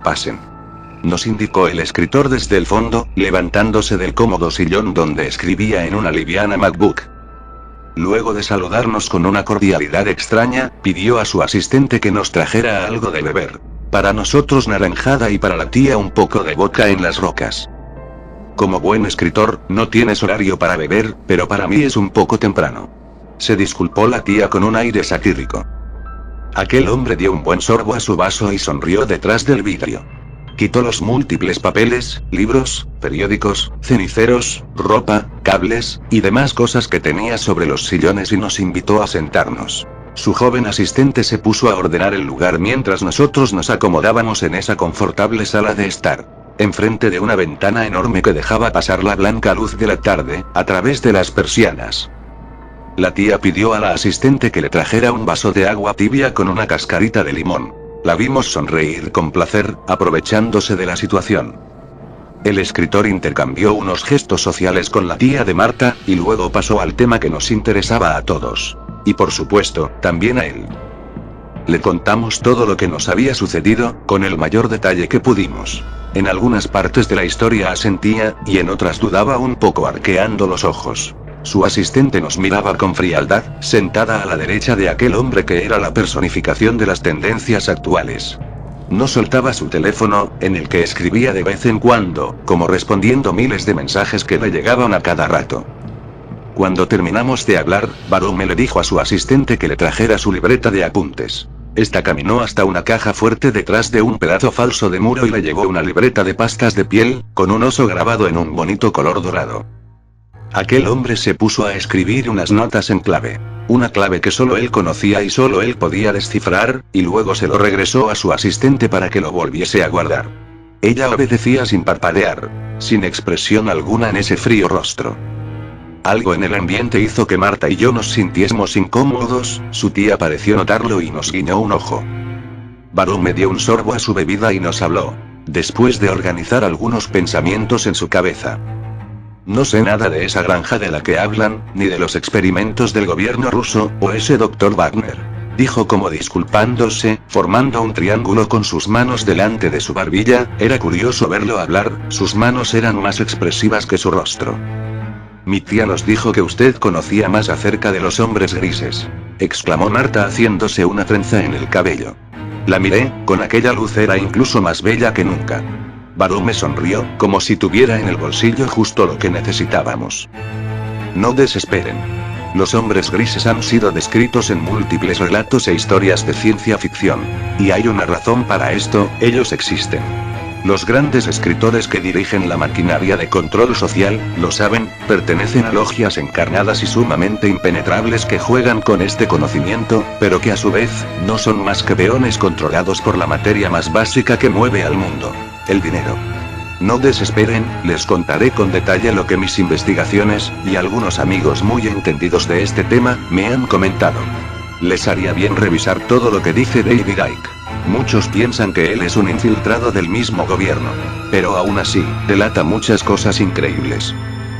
Pasen. Nos indicó el escritor desde el fondo, levantándose del cómodo sillón donde escribía en una liviana MacBook. Luego de saludarnos con una cordialidad extraña, pidió a su asistente que nos trajera algo de beber. Para nosotros naranjada y para la tía un poco de vodka en las rocas. Como buen escritor, no tienes horario para beber, pero para mí es un poco temprano. Se disculpó la tía con un aire satírico. Aquel hombre dio un buen sorbo a su vaso y sonrió detrás del vidrio. Quitó los múltiples papeles, libros, periódicos, ceniceros, ropa, cables, y demás cosas que tenía sobre los sillones y nos invitó a sentarnos. Su joven asistente se puso a ordenar el lugar mientras nosotros nos acomodábamos en esa confortable sala de estar, enfrente de una ventana enorme que dejaba pasar la blanca luz de la tarde, a través de las persianas. La tía pidió a la asistente que le trajera un vaso de agua tibia con una cascarita de limón. La vimos sonreír con placer, aprovechándose de la situación. El escritor intercambió unos gestos sociales con la tía de Marta, y luego pasó al tema que nos interesaba a todos. Y por supuesto, también a él. Le contamos todo lo que nos había sucedido, con el mayor detalle que pudimos. En algunas partes de la historia asentía, y en otras dudaba un poco arqueando los ojos. Su asistente nos miraba con frialdad, sentada a la derecha de aquel hombre que era la personificación de las tendencias actuales. No soltaba su teléfono, en el que escribía de vez en cuando, como respondiendo miles de mensajes que le llegaban a cada rato. Cuando terminamos de hablar, Barume le dijo a su asistente que le trajera su libreta de apuntes. Esta caminó hasta una caja fuerte detrás de un pedazo falso de muro y le llevó una libreta de pastas de piel, con un oso grabado en un bonito color dorado. Aquel hombre se puso a escribir unas notas en clave. Una clave que solo él conocía y solo él podía descifrar, y luego se lo regresó a su asistente para que lo volviese a guardar. Ella obedecía sin parpadear, sin expresión alguna en ese frío rostro. Algo en el ambiente hizo que Marta y yo nos sintiésemos incómodos, su tía pareció notarlo y nos guiñó un ojo. Barume dio un sorbo a su bebida y nos habló, después de organizar algunos pensamientos en su cabeza. No sé nada de esa granja de la que hablan, ni de los experimentos del gobierno ruso, o ese Dr. Wagner. Dijo como disculpándose, formando un triángulo con sus manos delante de su barbilla. Era curioso verlo hablar, sus manos eran más expresivas que su rostro. Mi tía nos dijo que usted conocía más acerca de los hombres grises, exclamó Marta haciéndose una trenza en el cabello. La miré, con aquella luz era incluso más bella que nunca. Barume sonrió, como si tuviera en el bolsillo justo lo que necesitábamos. No desesperen. Los hombres grises han sido descritos en múltiples relatos e historias de ciencia ficción. Y hay una razón para esto, ellos existen. Los grandes escritores que dirigen la maquinaria de control social, lo saben, pertenecen a logias encarnadas y sumamente impenetrables que juegan con este conocimiento, pero que a su vez, no son más que peones controlados por la materia más básica que mueve al mundo. El dinero. No desesperen, les contaré con detalle lo que mis investigaciones, y algunos amigos muy entendidos de este tema, me han comentado. Les haría bien revisar todo lo que dice David Icke. Muchos piensan que él es un infiltrado del mismo gobierno. Pero aún así, delata muchas cosas increíbles.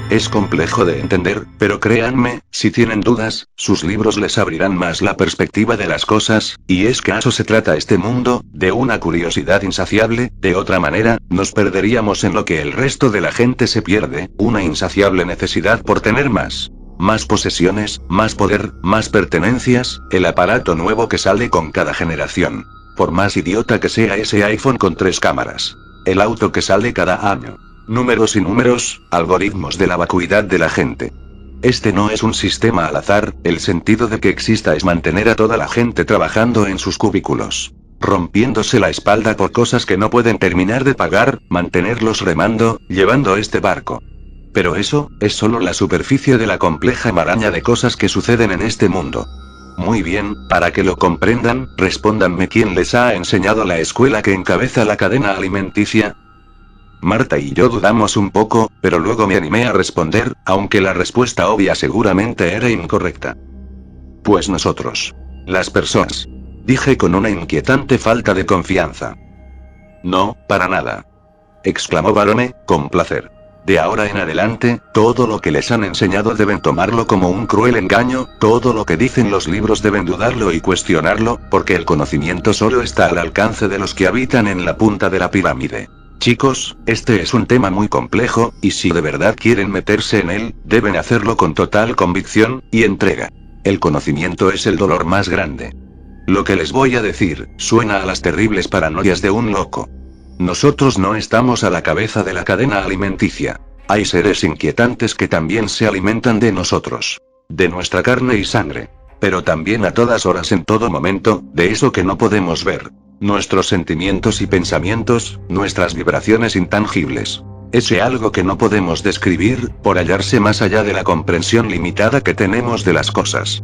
Es complejo de entender, pero créanme, si tienen dudas, sus libros les abrirán más la perspectiva de las cosas, y es que a eso se trata este mundo, de una curiosidad insaciable. De otra manera, nos perderíamos en lo que el resto de la gente se pierde, una insaciable necesidad por tener más. Más posesiones, más poder, más pertenencias, el aparato nuevo que sale con cada generación. Por más idiota que sea ese iPhone con 3 cámaras. El auto que sale cada año. Números y números, algoritmos de la vacuidad de la gente. Este no es un sistema al azar, el sentido de que exista es mantener a toda la gente trabajando en sus cubículos. Rompiéndose la espalda por cosas que no pueden terminar de pagar, mantenerlos remando, llevando este barco. Pero eso, es solo la superficie de la compleja maraña de cosas que suceden en este mundo. Muy bien, para que lo comprendan, respóndanme quién les ha enseñado la escuela que encabeza la cadena alimenticia. Marta y yo dudamos un poco, pero luego me animé a responder, aunque la respuesta obvia seguramente era incorrecta. Pues nosotros. Las personas. Dije con una inquietante falta de confianza. No, para nada. Exclamó Barone, con placer. De ahora en adelante, todo lo que les han enseñado deben tomarlo como un cruel engaño, todo lo que dicen los libros deben dudarlo y cuestionarlo, porque el conocimiento solo está al alcance de los que habitan en la punta de la pirámide. Chicos, este es un tema muy complejo, y si de verdad quieren meterse en él, deben hacerlo con total convicción y entrega. El conocimiento es el dolor más grande. Lo que les voy a decir, suena a las terribles paranoias de un loco. Nosotros no estamos a la cabeza de la cadena alimenticia. Hay seres inquietantes que también se alimentan de nosotros. De nuestra carne y sangre. Pero también a todas horas en todo momento, de eso que no podemos ver. Nuestros sentimientos y pensamientos, nuestras vibraciones intangibles. Ese algo que no podemos describir, por hallarse más allá de la comprensión limitada que tenemos de las cosas.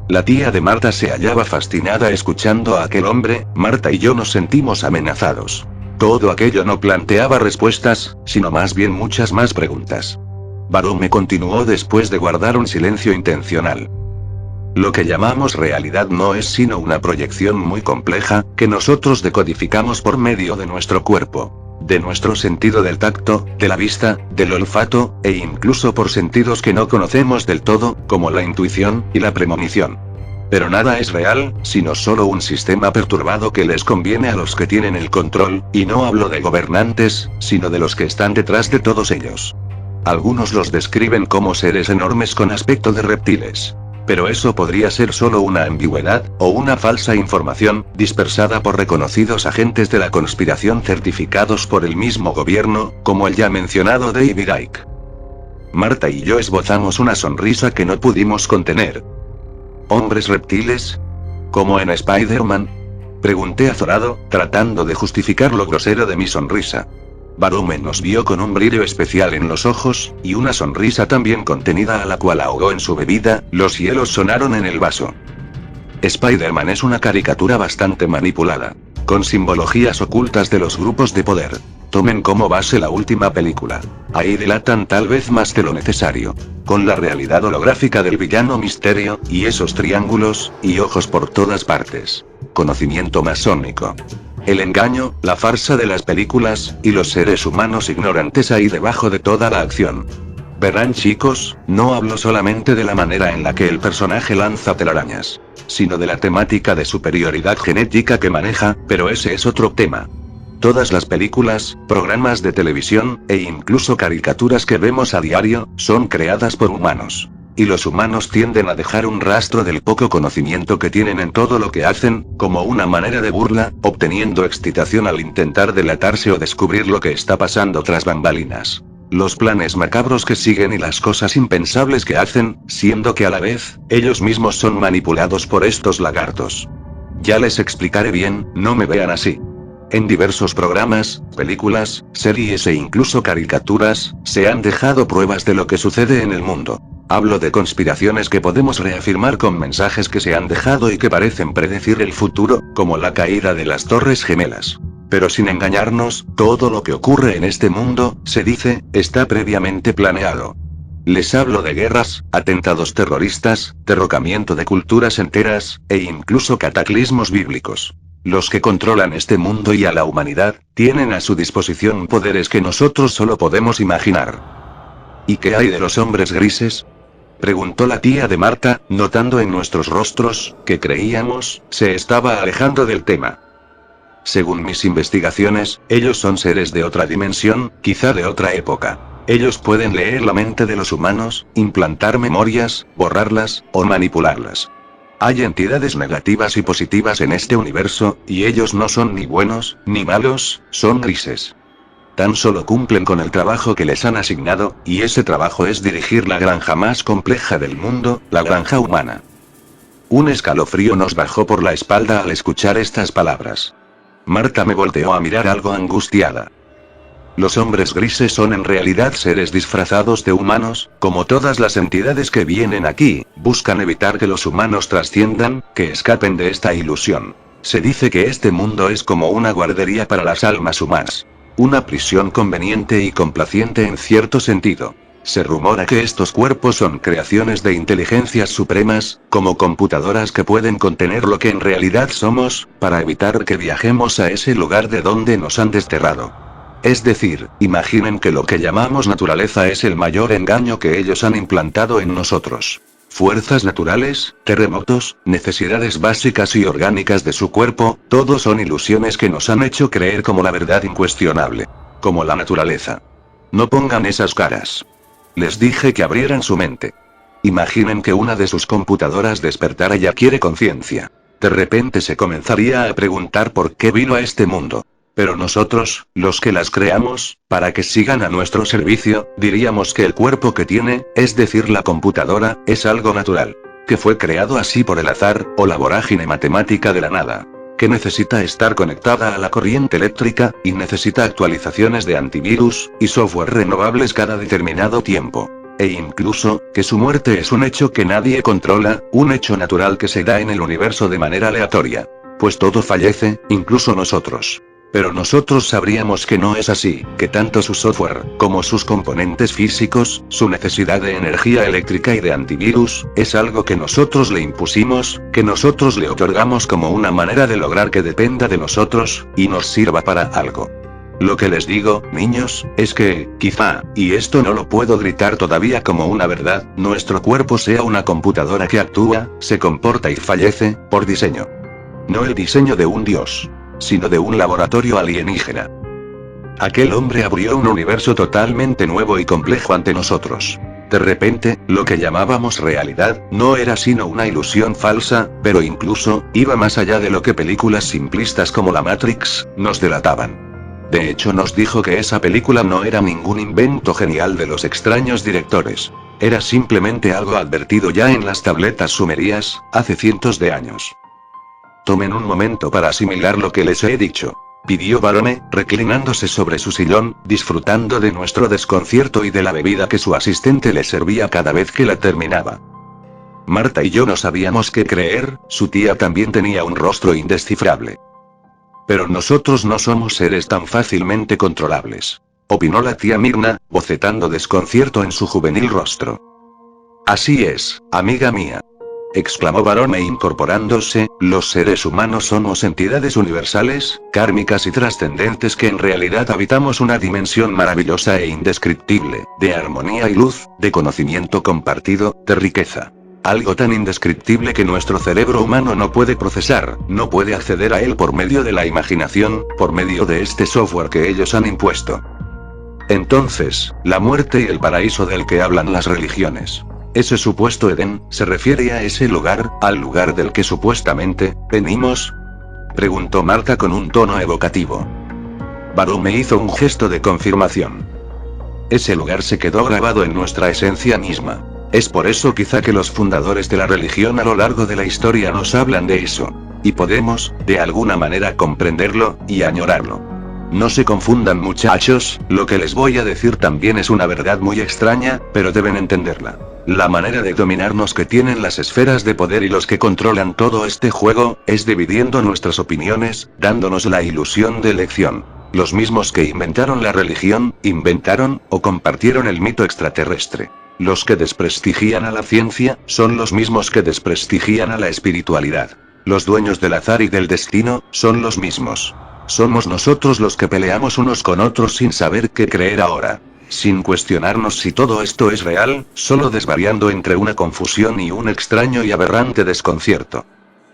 La tía de Marta se hallaba fascinada escuchando a aquel hombre. Marta y yo nos sentimos amenazados. Todo aquello no planteaba respuestas, sino más bien muchas más preguntas. Barome continuó después de guardar un silencio intencional. Lo que llamamos realidad no es sino una proyección muy compleja, que nosotros decodificamos por medio de nuestro cuerpo. De nuestro sentido del tacto, de la vista, del olfato, e incluso por sentidos que no conocemos del todo, como la intuición y la premonición. Pero nada es real, sino solo un sistema perturbado que les conviene a los que tienen el control, y no hablo de gobernantes, sino de los que están detrás de todos ellos. Algunos los describen como seres enormes con aspecto de reptiles. Pero eso podría ser solo una ambigüedad, o una falsa información, dispersada por reconocidos agentes de la conspiración certificados por el mismo gobierno, como el ya mencionado David Icke. Marta y yo esbozamos una sonrisa que no pudimos contener. ¿Hombres reptiles? ¿Como en Spider-Man? Pregunté azorado, tratando de justificar lo grosero de mi sonrisa. Barome nos vio con un brillo especial en los ojos, y una sonrisa también contenida a la cual ahogó en su bebida. Los hielos sonaron en el vaso. Spider-Man es una caricatura bastante manipulada, con simbologías ocultas de los grupos de poder. Tomen como base la última película. Ahí delatan tal vez más de lo necesario. Con la realidad holográfica del villano Misterio, y esos triángulos, y ojos por todas partes. Conocimiento masónico. El engaño, la farsa de las películas, y los seres humanos ignorantes ahí debajo de toda la acción. Verán chicos, no hablo solamente de la manera en la que el personaje lanza telarañas, sino de la temática de superioridad genética que maneja, pero ese es otro tema. Todas las películas, programas de televisión, e incluso caricaturas que vemos a diario, son creadas por humanos. Y los humanos tienden a dejar un rastro del poco conocimiento que tienen en todo lo que hacen, como una manera de burla, obteniendo excitación al intentar delatarse o descubrir lo que está pasando tras bambalinas. Los planes macabros que siguen y las cosas impensables que hacen, siendo que a la vez, ellos mismos son manipulados por estos lagartos. Ya les explicaré bien, no me vean así. En diversos programas, películas, series e incluso caricaturas, se han dejado pruebas de lo que sucede en el mundo. Hablo de conspiraciones que podemos reafirmar con mensajes que se han dejado y que parecen predecir el futuro, como la caída de las Torres Gemelas. Pero sin engañarnos, todo lo que ocurre en este mundo, se dice, está previamente planeado. Les hablo de guerras, atentados terroristas, derrocamiento de culturas enteras, e incluso cataclismos bíblicos. Los que controlan este mundo y a la humanidad, tienen a su disposición poderes que nosotros solo podemos imaginar. ¿Y qué hay de los hombres grises?, preguntó la tía de Marta, notando en nuestros rostros, que creíamos, se estaba alejando del tema. Según mis investigaciones, ellos son seres de otra dimensión, quizá de otra época. Ellos pueden leer la mente de los humanos, implantar memorias, borrarlas, o manipularlas. Hay entidades negativas y positivas en este universo, y ellos no son ni buenos, ni malos, son grises. Tan solo cumplen con el trabajo que les han asignado, y ese trabajo es dirigir la granja más compleja del mundo, la granja humana. Un escalofrío nos bajó por la espalda al escuchar estas palabras. Marta me volteó a mirar algo angustiada. Los hombres grises son en realidad seres disfrazados de humanos, como todas las entidades que vienen aquí, buscan evitar que los humanos trasciendan, que escapen de esta ilusión. Se dice que este mundo es como una guardería para las almas humanas. Una prisión conveniente y complaciente en cierto sentido. Se rumora que estos cuerpos son creaciones de inteligencias supremas, como computadoras que pueden contener lo que en realidad somos, para evitar que viajemos a ese lugar de donde nos han desterrado. Es decir, imaginen que lo que llamamos naturaleza es el mayor engaño que ellos han implantado en nosotros. Fuerzas naturales, terremotos, necesidades básicas y orgánicas de su cuerpo, todo son ilusiones que nos han hecho creer como la verdad incuestionable. Como la naturaleza. No pongan esas caras. Les dije que abrieran su mente. Imaginen que una de sus computadoras despertara y adquiere conciencia. De repente se comenzaría a preguntar por qué vino a este mundo. Pero nosotros, los que las creamos, para que sigan a nuestro servicio, diríamos que el cuerpo que tiene, es decir la computadora, es algo natural. Que fue creado así por el azar, o la vorágine matemática de la nada. Que necesita estar conectada a la corriente eléctrica, y necesita actualizaciones de antivirus, y software renovables cada determinado tiempo. E incluso, que su muerte es un hecho que nadie controla, un hecho natural que se da en el universo de manera aleatoria. Pues todo fallece, incluso nosotros. Pero nosotros sabríamos que no es así, que tanto su software, como sus componentes físicos, su necesidad de energía eléctrica y de antivirus, es algo que nosotros le impusimos, que nosotros le otorgamos como una manera de lograr que dependa de nosotros, y nos sirva para algo. Lo que les digo, niños, es que, quizá, y esto no lo puedo gritar todavía como una verdad, nuestro cuerpo sea una computadora que actúa, se comporta y fallece, por diseño. No el diseño de un dios, sino de un laboratorio alienígena. Aquel hombre abrió un universo totalmente nuevo y complejo ante nosotros. De repente, lo que llamábamos realidad, no era sino una ilusión falsa, pero incluso, iba más allá de lo que películas simplistas como la Matrix, nos delataban. De hecho nos dijo que esa película no era ningún invento genial de los extraños directores. Era simplemente algo advertido ya en las tabletas sumerias, hace cientos de años. Tomen un momento para asimilar lo que les he dicho, pidió Barone, reclinándose sobre su sillón, disfrutando de nuestro desconcierto y de la bebida que su asistente le servía cada vez que la terminaba. Marta y yo no sabíamos qué creer, su tía también tenía un rostro indescifrable. Pero nosotros no somos seres tan fácilmente controlables, opinó la tía Mirna, bocetando desconcierto en su juvenil rostro. Así es, amiga mía, exclamó Barone incorporándose, los seres humanos somos entidades universales, kármicas y trascendentes que en realidad habitamos una dimensión maravillosa e indescriptible, de armonía y luz, de conocimiento compartido, de riqueza. Algo tan indescriptible que nuestro cerebro humano no puede procesar, no puede acceder a él por medio de la imaginación, por medio de este software que ellos han impuesto. Entonces, la muerte y el paraíso del que hablan las religiones. Ese supuesto Edén, ¿se refiere a ese lugar, al lugar del que supuestamente venimos? Preguntó Marta con un tono evocativo. Barone me hizo un gesto de confirmación. Ese lugar se quedó grabado en nuestra esencia misma. Es por eso quizá que los fundadores de la religión a lo largo de la historia nos hablan de eso. y podemos, de alguna manera, comprenderlo y añorarlo. No se confundan, muchachos, lo que les voy a decir también es una verdad muy extraña, pero deben entenderla. La manera de dominarnos que tienen las esferas de poder y los que controlan todo este juego, es dividiendo nuestras opiniones, dándonos la ilusión de elección. Los mismos que inventaron la religión, inventaron, o compartieron el mito extraterrestre. Los que desprestigian a la ciencia, son los mismos que desprestigian a la espiritualidad. Los dueños del azar y del destino, son los mismos. Somos nosotros los que peleamos unos con otros sin saber qué creer ahora. Sin cuestionarnos si todo esto es real, solo desvariando entre una confusión y un extraño y aberrante desconcierto.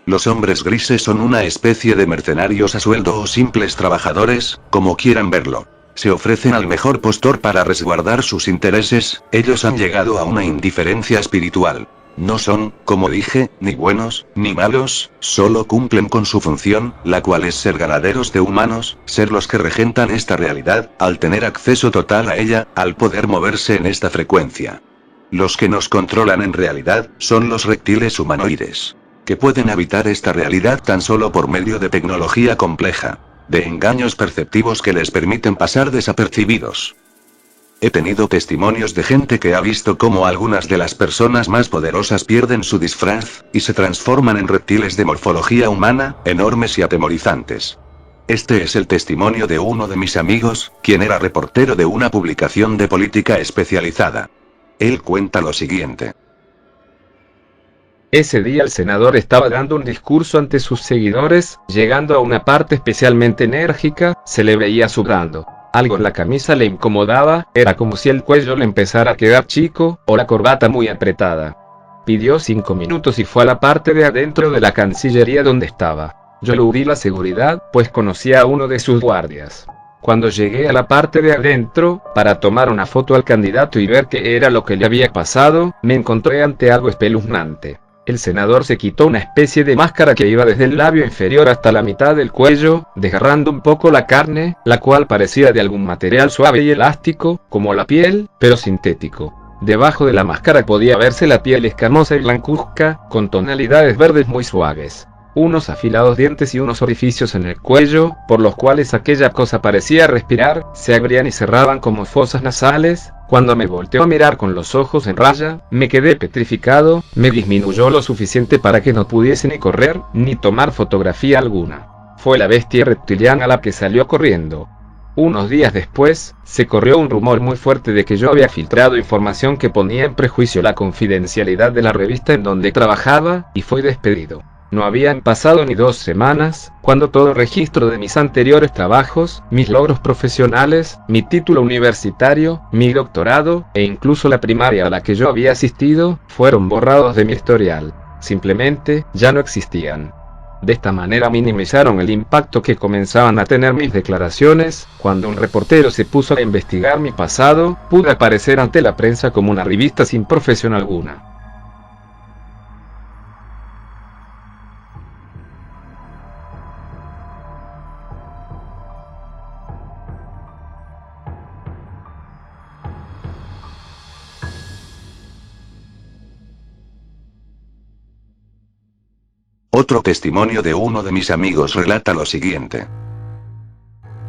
Los hombres grises son una especie de mercenarios a sueldo o simples trabajadores, como quieran verlo. Se ofrecen al mejor postor para resguardar sus intereses, ellos han llegado a una indiferencia espiritual. No son, como dije, ni buenos, ni malos, solo cumplen con su función, la cual es ser ganaderos de humanos, ser los que regentan esta realidad, al tener acceso total a ella, al poder moverse en esta frecuencia. Los que nos controlan en realidad, son los reptiles humanoides, que pueden habitar esta realidad tan solo por medio de tecnología compleja, de engaños perceptivos que les permiten pasar desapercibidos. He tenido testimonios de gente que ha visto cómo algunas de las personas más poderosas pierden su disfraz, y se transforman en reptiles de morfología humana, enormes y atemorizantes. Este es el testimonio de uno de mis amigos, quien era reportero de una publicación de política especializada. Él cuenta lo siguiente. Ese día el senador estaba dando un discurso ante sus seguidores, llegando a una parte especialmente enérgica, se le veía sudando. Algo en la camisa le incomodaba, era como si el cuello le empezara a quedar chico, o la corbata muy apretada. Pidió 5 minutos y fue a la parte de adentro de la Cancillería donde estaba. Yo eludí la seguridad, pues conocía a uno de sus guardias. Cuando llegué a la parte de adentro, para tomar una foto al candidato y ver qué era lo que le había pasado, me encontré ante algo espeluznante. El senador se quitó una especie de máscara que iba desde el labio inferior hasta la mitad del cuello, desgarrando un poco la carne, la cual parecía de algún material suave y elástico, como la piel, pero sintético. Debajo de la máscara podía verse la piel escamosa y blancuzca, con tonalidades verdes muy suaves. Unos afilados dientes y unos orificios en el cuello, por los cuales aquella cosa parecía respirar, se abrían y cerraban como fosas nasales. Cuando me volteó a mirar con los ojos en raya, me quedé petrificado, me disminuyó lo suficiente para que no pudiese ni correr, ni tomar fotografía alguna. Fue la bestia reptiliana la que salió corriendo. Unos días después, se corrió un rumor muy fuerte de que yo había filtrado información que ponía en prejuicio la confidencialidad de la revista en donde trabajaba, y fui despedido. No habían pasado ni 2 semanas, cuando todo registro de mis anteriores trabajos, mis logros profesionales, mi título universitario, mi doctorado, e incluso la primaria a la que yo había asistido, fueron borrados de mi historial. Simplemente, ya no existían. De esta manera minimizaron el impacto que comenzaban a tener mis declaraciones. Cuando un reportero se puso a investigar mi pasado, pude aparecer ante la prensa como una revista sin profesión alguna. Otro testimonio de uno de mis amigos relata lo siguiente.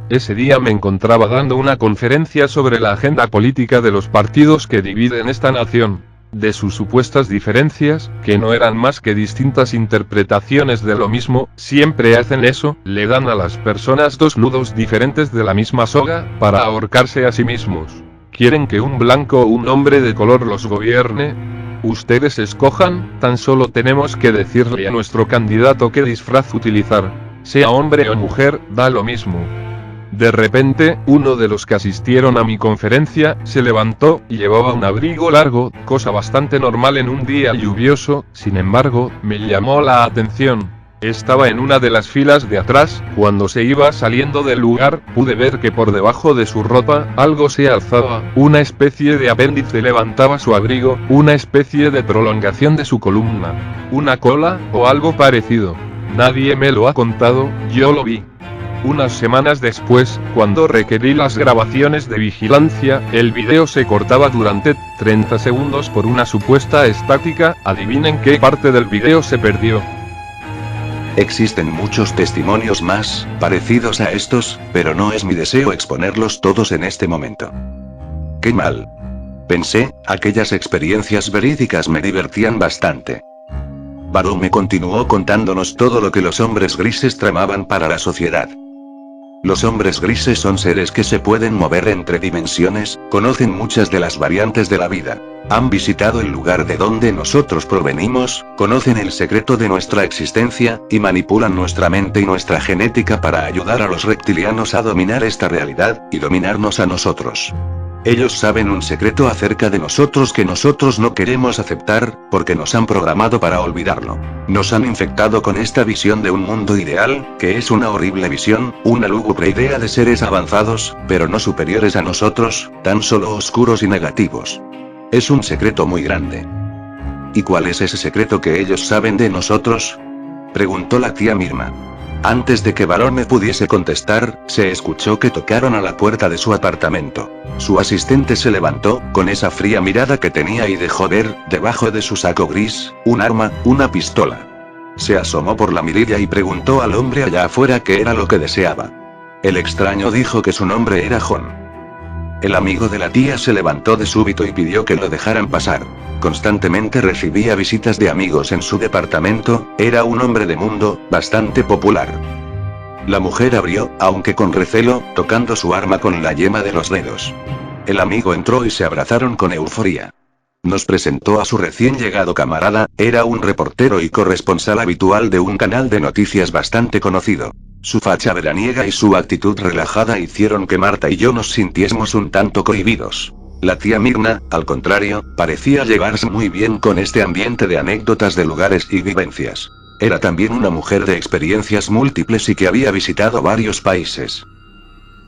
Ese día me encontraba dando una conferencia sobre la agenda política de los partidos que dividen esta nación, de sus supuestas diferencias, que no eran más que distintas interpretaciones de lo mismo. Siempre hacen eso, le dan a las personas 2 nudos diferentes de la misma soga, para ahorcarse a sí mismos. ¿Quieren que un blanco o un hombre de color los gobierne? Ustedes escojan, tan solo tenemos que decirle a nuestro candidato qué disfraz utilizar. Sea hombre o mujer, da lo mismo. De repente, uno de los que asistieron a mi conferencia, se levantó, y llevaba un abrigo largo, cosa bastante normal en un día lluvioso. Sin embargo, me llamó la atención. Estaba en una de las filas de atrás. Cuando se iba saliendo del lugar, pude ver que por debajo de su ropa, algo se alzaba, una especie de apéndice levantaba su abrigo, una especie de prolongación de su columna, una cola, o algo parecido. Nadie me lo ha contado, yo lo vi. Unas semanas después, cuando requerí las grabaciones de vigilancia, el video se cortaba durante 30 segundos por una supuesta estática. Adivinen qué parte del video se perdió. Existen muchos testimonios más, parecidos a estos, pero no es mi deseo exponerlos todos en este momento. ¡Qué mal! Pensé, aquellas experiencias verídicas me divertían bastante. Barume continuó contándonos todo lo que los hombres grises tramaban para la sociedad. Los hombres grises son seres que se pueden mover entre dimensiones, conocen muchas de las variantes de la vida. Han visitado el lugar de donde nosotros provenimos, conocen el secreto de nuestra existencia, y manipulan nuestra mente y nuestra genética para ayudar a los reptilianos a dominar esta realidad, y dominarnos a nosotros. Ellos saben un secreto acerca de nosotros que nosotros no queremos aceptar, porque nos han programado para olvidarlo. Nos han infectado con esta visión de un mundo ideal, que es una horrible visión, una lúgubre idea de seres avanzados, pero no superiores a nosotros, tan solo oscuros y negativos. Es un secreto muy grande. ¿Y cuál es ese secreto que ellos saben de nosotros?, preguntó la tía Mirna. Antes de que Barume pudiese contestar, se escuchó que tocaron a la puerta de su apartamento. Su asistente se levantó, con esa fría mirada que tenía y dejó ver, debajo de su saco gris, un arma, una pistola. Se asomó por la mirilla y preguntó al hombre allá afuera qué era lo que deseaba. El extraño dijo que su nombre era John. El amigo de la tía se levantó de súbito y pidió que lo dejaran pasar. Constantemente recibía visitas de amigos en su departamento, era un hombre de mundo, bastante popular. La mujer abrió, aunque con recelo, tocando su arma con la yema de los dedos. El amigo entró y se abrazaron con euforía. Nos presentó a su recién llegado camarada, era un reportero y corresponsal habitual de un canal de noticias bastante conocido. Su facha veraniega y su actitud relajada hicieron que Marta y yo nos sintiésemos un tanto cohibidos. La tía Mirna, al contrario, parecía llevarse muy bien con este ambiente de anécdotas de lugares y vivencias. Era también una mujer de experiencias múltiples y que había visitado varios países.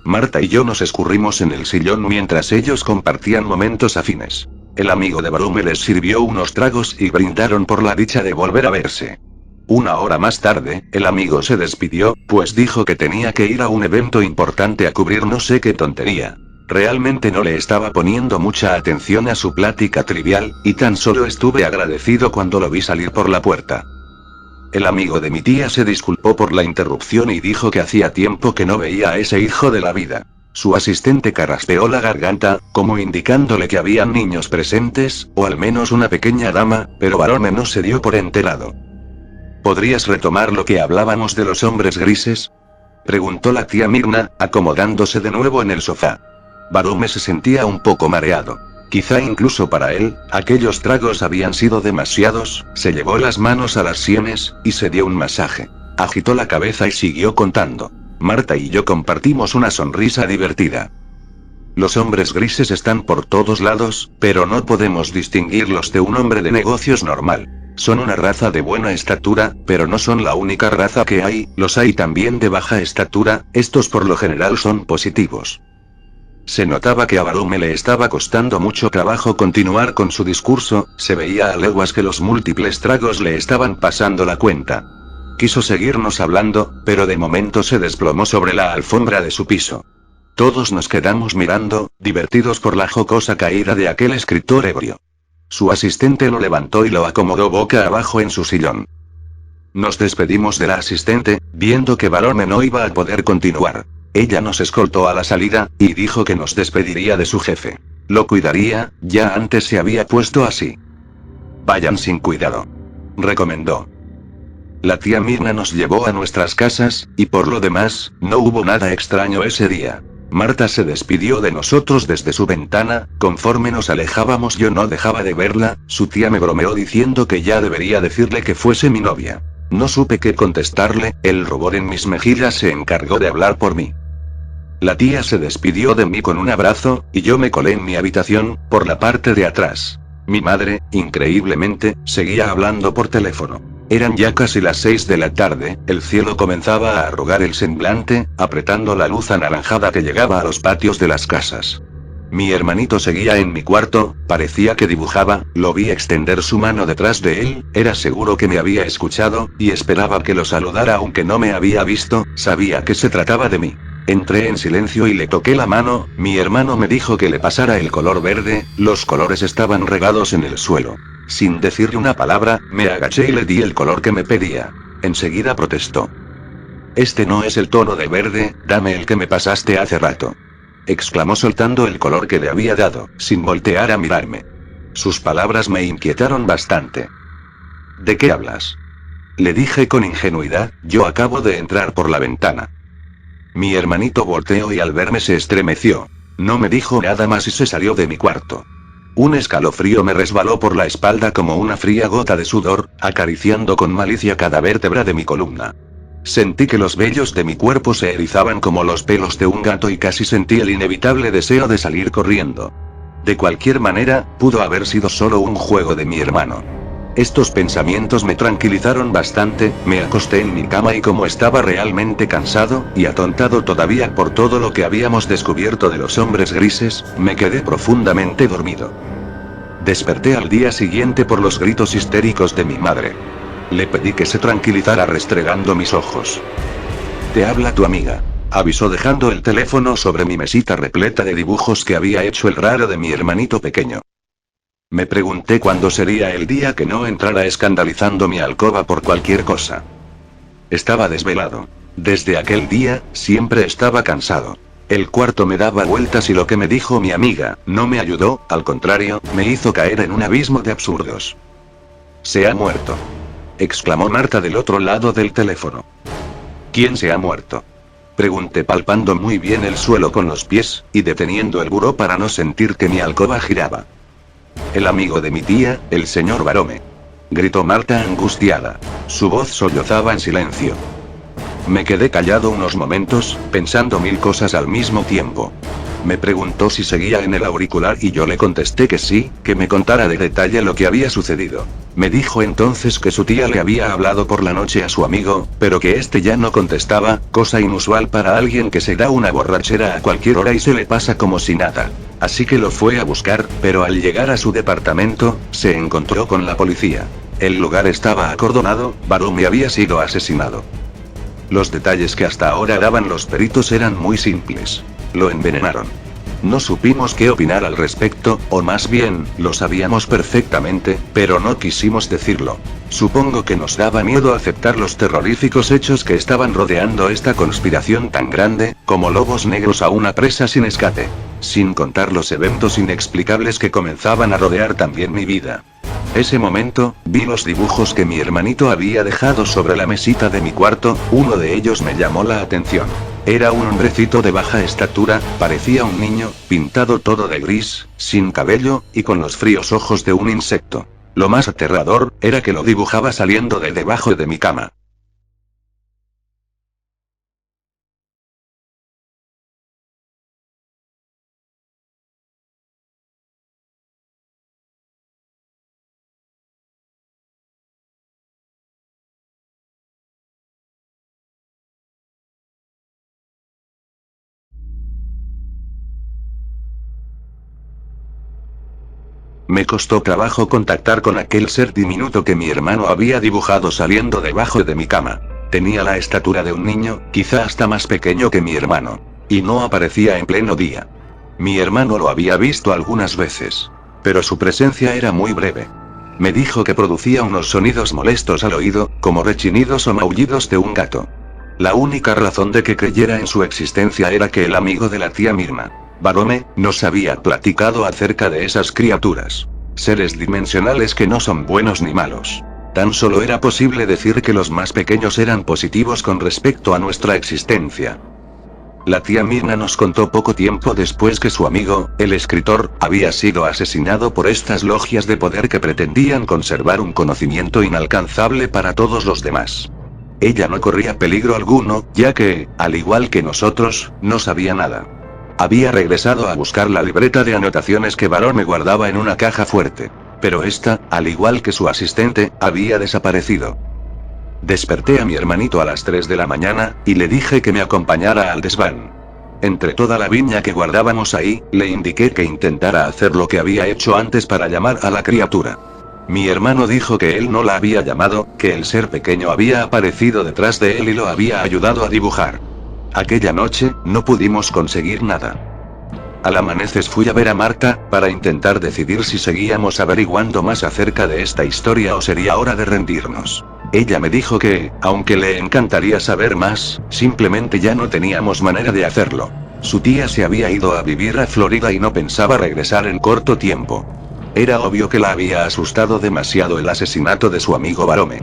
Marta y yo nos escurrimos en el sillón mientras ellos compartían momentos afines. El amigo de Barume les sirvió unos tragos y brindaron por la dicha de volver a verse. Una hora más tarde, el amigo se despidió, pues dijo que tenía que ir a un evento importante a cubrir no sé qué tontería. Realmente no le estaba poniendo mucha atención a su plática trivial, y tan solo estuve agradecido cuando lo vi salir por la puerta. El amigo de mi tía se disculpó por la interrupción y dijo que hacía tiempo que no veía a ese hijo de la vida. Su asistente carraspeó la garganta, como indicándole que habían niños presentes, o al menos una pequeña dama, pero Barume no se dio por enterado. ¿Podrías retomar lo que hablábamos de los hombres grises?, preguntó la tía Mirna, acomodándose de nuevo en el sofá. Barume se sentía un poco mareado. Quizá incluso para él, aquellos tragos habían sido demasiados, se llevó las manos a las sienes, y se dio un masaje. Agitó la cabeza y siguió contando. Marta y yo compartimos una sonrisa divertida. Los hombres grises están por todos lados, pero no podemos distinguirlos de un hombre de negocios normal. Son una raza de buena estatura, pero no son la única raza que hay, los hay también de baja estatura, estos por lo general son positivos. Se notaba que a Barume le estaba costando mucho trabajo continuar con su discurso, se veía a leguas que los múltiples tragos le estaban pasando la cuenta. Quiso seguirnos hablando, pero de momento se desplomó sobre la alfombra de su piso. Todos nos quedamos mirando, divertidos por la jocosa caída de aquel escritor ebrio. Su asistente lo levantó y lo acomodó boca abajo en su sillón. Nos despedimos de la asistente, viendo que Barume no iba a poder continuar. Ella nos escoltó a la salida, y dijo que nos despediría de su jefe. Lo cuidaría, ya antes se había puesto así. Vayan sin cuidado, recomendó. La tía Mirna nos llevó a nuestras casas, y por lo demás, no hubo nada extraño ese día. Marta se despidió de nosotros desde su ventana, conforme nos alejábamos yo no dejaba de verla, su tía me bromeó diciendo que ya debería decirle que fuese mi novia. No supe qué contestarle, el rubor en mis mejillas se encargó de hablar por mí. La tía se despidió de mí con un abrazo, y yo me colé en mi habitación, por la parte de atrás. Mi madre, increíblemente, seguía hablando por teléfono. Eran ya casi las 6 de la tarde, el cielo comenzaba a arrugar el semblante, apretando la luz anaranjada que llegaba a los patios de las casas. Mi hermanito seguía en mi cuarto, parecía que dibujaba, lo vi extender su mano detrás de él, era seguro que me había escuchado, y esperaba que lo saludara aunque no me había visto, sabía que se trataba de mí. Entré en silencio y le toqué la mano, mi hermano me dijo que le pasara el color verde, los colores estaban regados en el suelo. Sin decirle una palabra, me agaché y le di el color que me pedía. Enseguida protestó. Este no es el tono de verde, dame el que me pasaste hace rato. Exclamó soltando el color que le había dado, sin voltear a mirarme. Sus palabras me inquietaron bastante. ¿De qué hablas? Le dije con ingenuidad, yo acabo de entrar por la ventana. Mi hermanito volteó y al verme se estremeció. No me dijo nada más y se salió de mi cuarto. Un escalofrío me resbaló por la espalda como una fría gota de sudor, acariciando con malicia cada vértebra de mi columna. Sentí que los vellos de mi cuerpo se erizaban como los pelos de un gato y casi sentí el inevitable deseo de salir corriendo. De cualquier manera, pudo haber sido solo un juego de mi hermano. Estos pensamientos me tranquilizaron bastante, me acosté en mi cama y como estaba realmente cansado, y atontado todavía por todo lo que habíamos descubierto de los hombres grises, me quedé profundamente dormido. Desperté al día siguiente por los gritos histéricos de mi madre. Le pedí que se tranquilizara restregando mis ojos. Te habla tu amiga, avisó dejando el teléfono sobre mi mesita repleta de dibujos que había hecho el raro de mi hermanito pequeño. Me pregunté cuándo sería el día que no entrara escandalizando mi alcoba por cualquier cosa. Estaba desvelado. Desde aquel día, siempre estaba cansado. El cuarto me daba vueltas y lo que me dijo mi amiga, no me ayudó, al contrario, me hizo caer en un abismo de absurdos. Se ha muerto. Exclamó Marta del otro lado del teléfono. ¿Quién se ha muerto? Pregunté palpando muy bien el suelo con los pies, y deteniendo el buró para no sentir que mi alcoba giraba. El amigo de mi tía, el señor Barome. Gritó Marta angustiada. Su voz sollozaba en silencio. Me quedé callado unos momentos, pensando mil cosas al mismo tiempo. Me preguntó si seguía en el auricular y yo le contesté que sí, que me contara de detalle lo que había sucedido. Me dijo entonces que su tía le había hablado por la noche a su amigo, pero que este ya no contestaba, cosa inusual para alguien que se da una borrachera a cualquier hora y se le pasa como si nada. Así que lo fue a buscar, pero al llegar a su departamento, se encontró con la policía. El lugar estaba acordonado, Barome había sido asesinado. Los detalles que hasta ahora daban los peritos eran muy simples. Lo envenenaron. No supimos qué opinar al respecto, o más bien, lo sabíamos perfectamente, pero no quisimos decirlo. Supongo que nos daba miedo aceptar los terroríficos hechos que estaban rodeando esta conspiración tan grande, como lobos negros a una presa sin escape. Sin contar los eventos inexplicables que comenzaban a rodear también mi vida. Ese momento, vi los dibujos que mi hermanito había dejado sobre la mesita de mi cuarto, uno de ellos me llamó la atención. Era un hombrecito de baja estatura, parecía un niño, pintado todo de gris, sin cabello, y con los fríos ojos de un insecto. Lo más aterrador, era que lo dibujaba saliendo de debajo de mi cama. Me costó trabajo contactar con aquel ser diminuto que mi hermano había dibujado saliendo debajo de mi cama. Tenía la estatura de un niño, quizá hasta más pequeño que mi hermano. Y no aparecía en pleno día. Mi hermano lo había visto algunas veces. Pero su presencia era muy breve. Me dijo que producía unos sonidos molestos al oído, como rechinidos o maullidos de un gato. La única razón de que creyera en su existencia era que el amigo de la tía Mirna, Barome, nos había platicado acerca de esas criaturas. Seres dimensionales que no son buenos ni malos. Tan solo era posible decir que los más pequeños eran positivos con respecto a nuestra existencia. La tía Mirna nos contó poco tiempo después que su amigo, el escritor, había sido asesinado por estas logias de poder que pretendían conservar un conocimiento inalcanzable para todos los demás. Ella no corría peligro alguno, ya que, al igual que nosotros, no sabía nada. Había regresado a buscar la libreta de anotaciones que Barome guardaba en una caja fuerte. Pero esta, al igual que su asistente, había desaparecido. Desperté a mi hermanito a las 3 de la mañana, y le dije que me acompañara al desván. Entre toda la viña que guardábamos ahí, le indiqué que intentara hacer lo que había hecho antes para llamar a la criatura. Mi hermano dijo que él no la había llamado, que el ser pequeño había aparecido detrás de él y lo había ayudado a dibujar. Aquella noche, no pudimos conseguir nada. Al amanecer fui a ver a Marta, para intentar decidir si seguíamos averiguando más acerca de esta historia o sería hora de rendirnos. Ella me dijo que, aunque le encantaría saber más, simplemente ya no teníamos manera de hacerlo. Su tía se había ido a vivir a Florida y no pensaba regresar en corto tiempo. Era obvio que la había asustado demasiado el asesinato de su amigo Barome.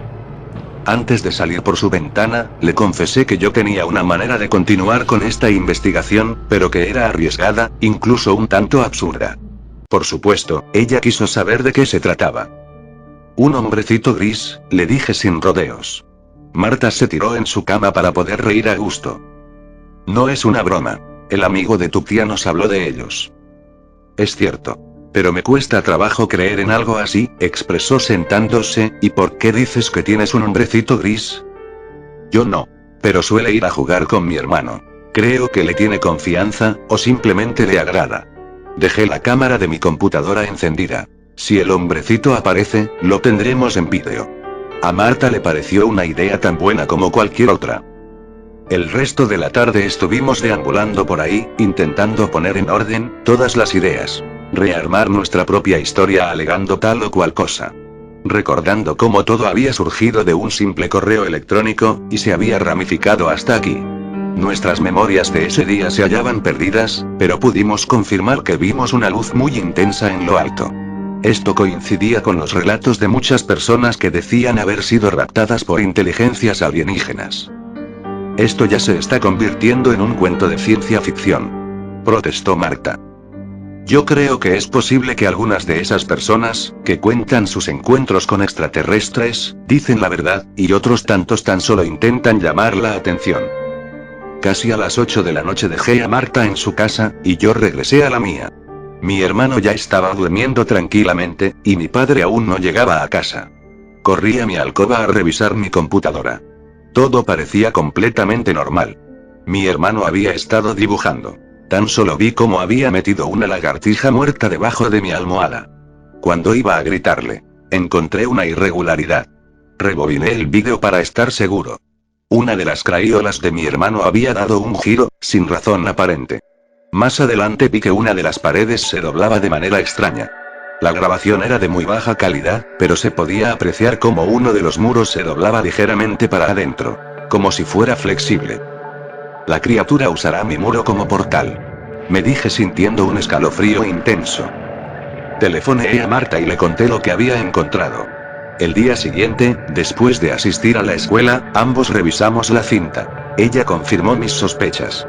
Antes de salir por su ventana, le confesé que yo tenía una manera de continuar con esta investigación, pero que era arriesgada, incluso un tanto absurda. Por supuesto, ella quiso saber de qué se trataba. Un hombrecito gris, le dije sin rodeos. Marta se tiró en su cama para poder reír a gusto. No es una broma. El amigo de tu tía nos habló de ellos. Es cierto. Pero me cuesta trabajo creer en algo así, expresó sentándose. ¿Y por qué dices que tienes un hombrecito gris? Yo no. Pero suele ir a jugar con mi hermano. Creo que le tiene confianza, o simplemente le agrada. Dejé la cámara de mi computadora encendida. Si el hombrecito aparece, lo tendremos en vídeo. A Marta le pareció una idea tan buena como cualquier otra. El resto de la tarde estuvimos deambulando por ahí, intentando poner en orden todas las ideas. Rearmar nuestra propia historia alegando tal o cual cosa. Recordando cómo todo había surgido de un simple correo electrónico, y se había ramificado hasta aquí. Nuestras memorias de ese día se hallaban perdidas, pero pudimos confirmar que vimos una luz muy intensa en lo alto. Esto coincidía con los relatos de muchas personas que decían haber sido raptadas por inteligencias alienígenas. Esto ya se está convirtiendo en un cuento de ciencia ficción, protestó Marta. Yo creo que es posible que algunas de esas personas, que cuentan sus encuentros con extraterrestres, dicen la verdad, y otros tantos tan solo intentan llamar la atención. Casi a las 8 de la noche dejé a Marta en su casa, y yo regresé a la mía. Mi hermano ya estaba durmiendo tranquilamente, y mi padre aún no llegaba a casa. Corrí a mi alcoba a revisar mi computadora. Todo parecía completamente normal. Mi hermano había estado dibujando. Tan solo vi cómo había metido una lagartija muerta debajo de mi almohada. Cuando iba a gritarle, encontré una irregularidad. Rebobiné el vídeo para estar seguro. Una de las crayolas de mi hermano había dado un giro, sin razón aparente. Más adelante vi que una de las paredes se doblaba de manera extraña. La grabación era de muy baja calidad, pero se podía apreciar cómo uno de los muros se doblaba ligeramente para adentro, como si fuera flexible. La criatura usará mi muro como portal. Me dije sintiendo un escalofrío intenso. Telefoneé a Marta y le conté lo que había encontrado. El día siguiente, después de asistir a la escuela, ambos revisamos la cinta. Ella confirmó mis sospechas.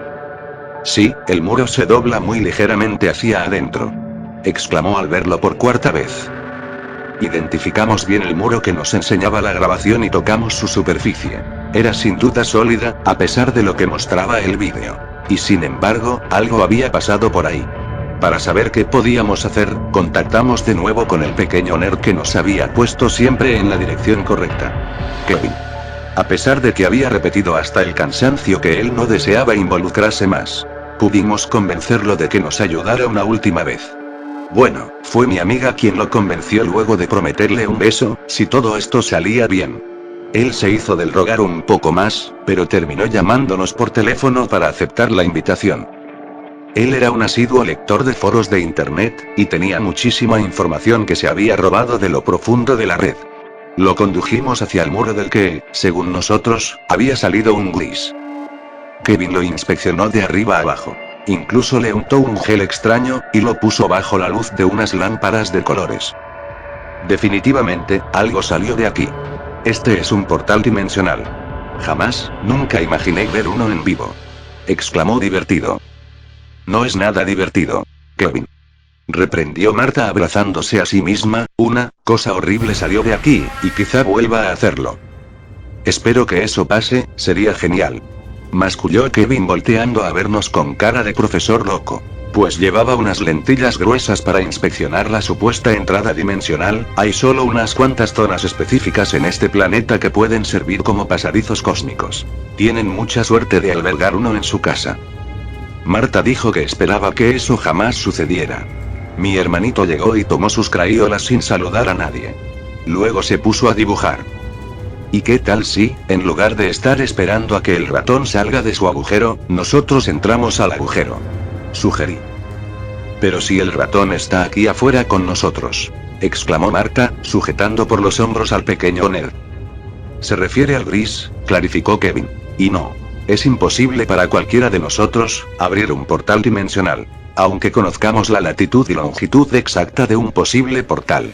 Sí, el muro se dobla muy ligeramente hacia adentro, exclamó al verlo por cuarta vez. Identificamos bien el muro que nos enseñaba la grabación y tocamos su superficie. Era sin duda sólida, a pesar de lo que mostraba el vídeo. Y sin embargo, algo había pasado por ahí. Para saber qué podíamos hacer, contactamos de nuevo con el pequeño nerd que nos había puesto siempre en la dirección correcta. Kevin. A pesar de que había repetido hasta el cansancio que él no deseaba involucrarse más, pudimos convencerlo de que nos ayudara una última vez. Bueno, fue mi amiga quien lo convenció luego de prometerle un beso, si todo esto salía bien. Él se hizo del rogar un poco más, pero terminó llamándonos por teléfono para aceptar la invitación. Él era un asiduo lector de foros de internet, y tenía muchísima información que se había robado de lo profundo de la red. Lo condujimos hacia el muro del que, según nosotros, había salido un gris. Kevin lo inspeccionó de arriba a abajo. Incluso le untó un gel extraño, y lo puso bajo la luz de unas lámparas de colores. Definitivamente, algo salió de aquí. Este es un portal dimensional. Jamás, nunca imaginé ver uno en vivo. Exclamó divertido. No es nada divertido, Kevin. Reprendió Marta abrazándose a sí misma, una cosa horrible salió de aquí, y quizá vuelva a hacerlo. Espero que eso pase, sería genial. Masculló Kevin volteando a vernos con cara de profesor loco. Pues llevaba unas lentillas gruesas para inspeccionar la supuesta entrada dimensional. Hay solo unas cuantas zonas específicas en este planeta que pueden servir como pasadizos cósmicos. Tienen mucha suerte de albergar uno en su casa. Marta dijo que esperaba que eso jamás sucediera. Mi hermanito llegó y tomó sus crayolas sin saludar a nadie. Luego se puso a dibujar. ¿Y qué tal si, en lugar de estar esperando a que el ratón salga de su agujero, nosotros entramos al agujero? Sugerí. Pero si el ratón está aquí afuera con nosotros, exclamó Marta, sujetando por los hombros al pequeño nerd. Se refiere al gris, clarificó Kevin. Y no. Es imposible para cualquiera de nosotros abrir un portal dimensional, aunque conozcamos la latitud y longitud exacta de un posible portal.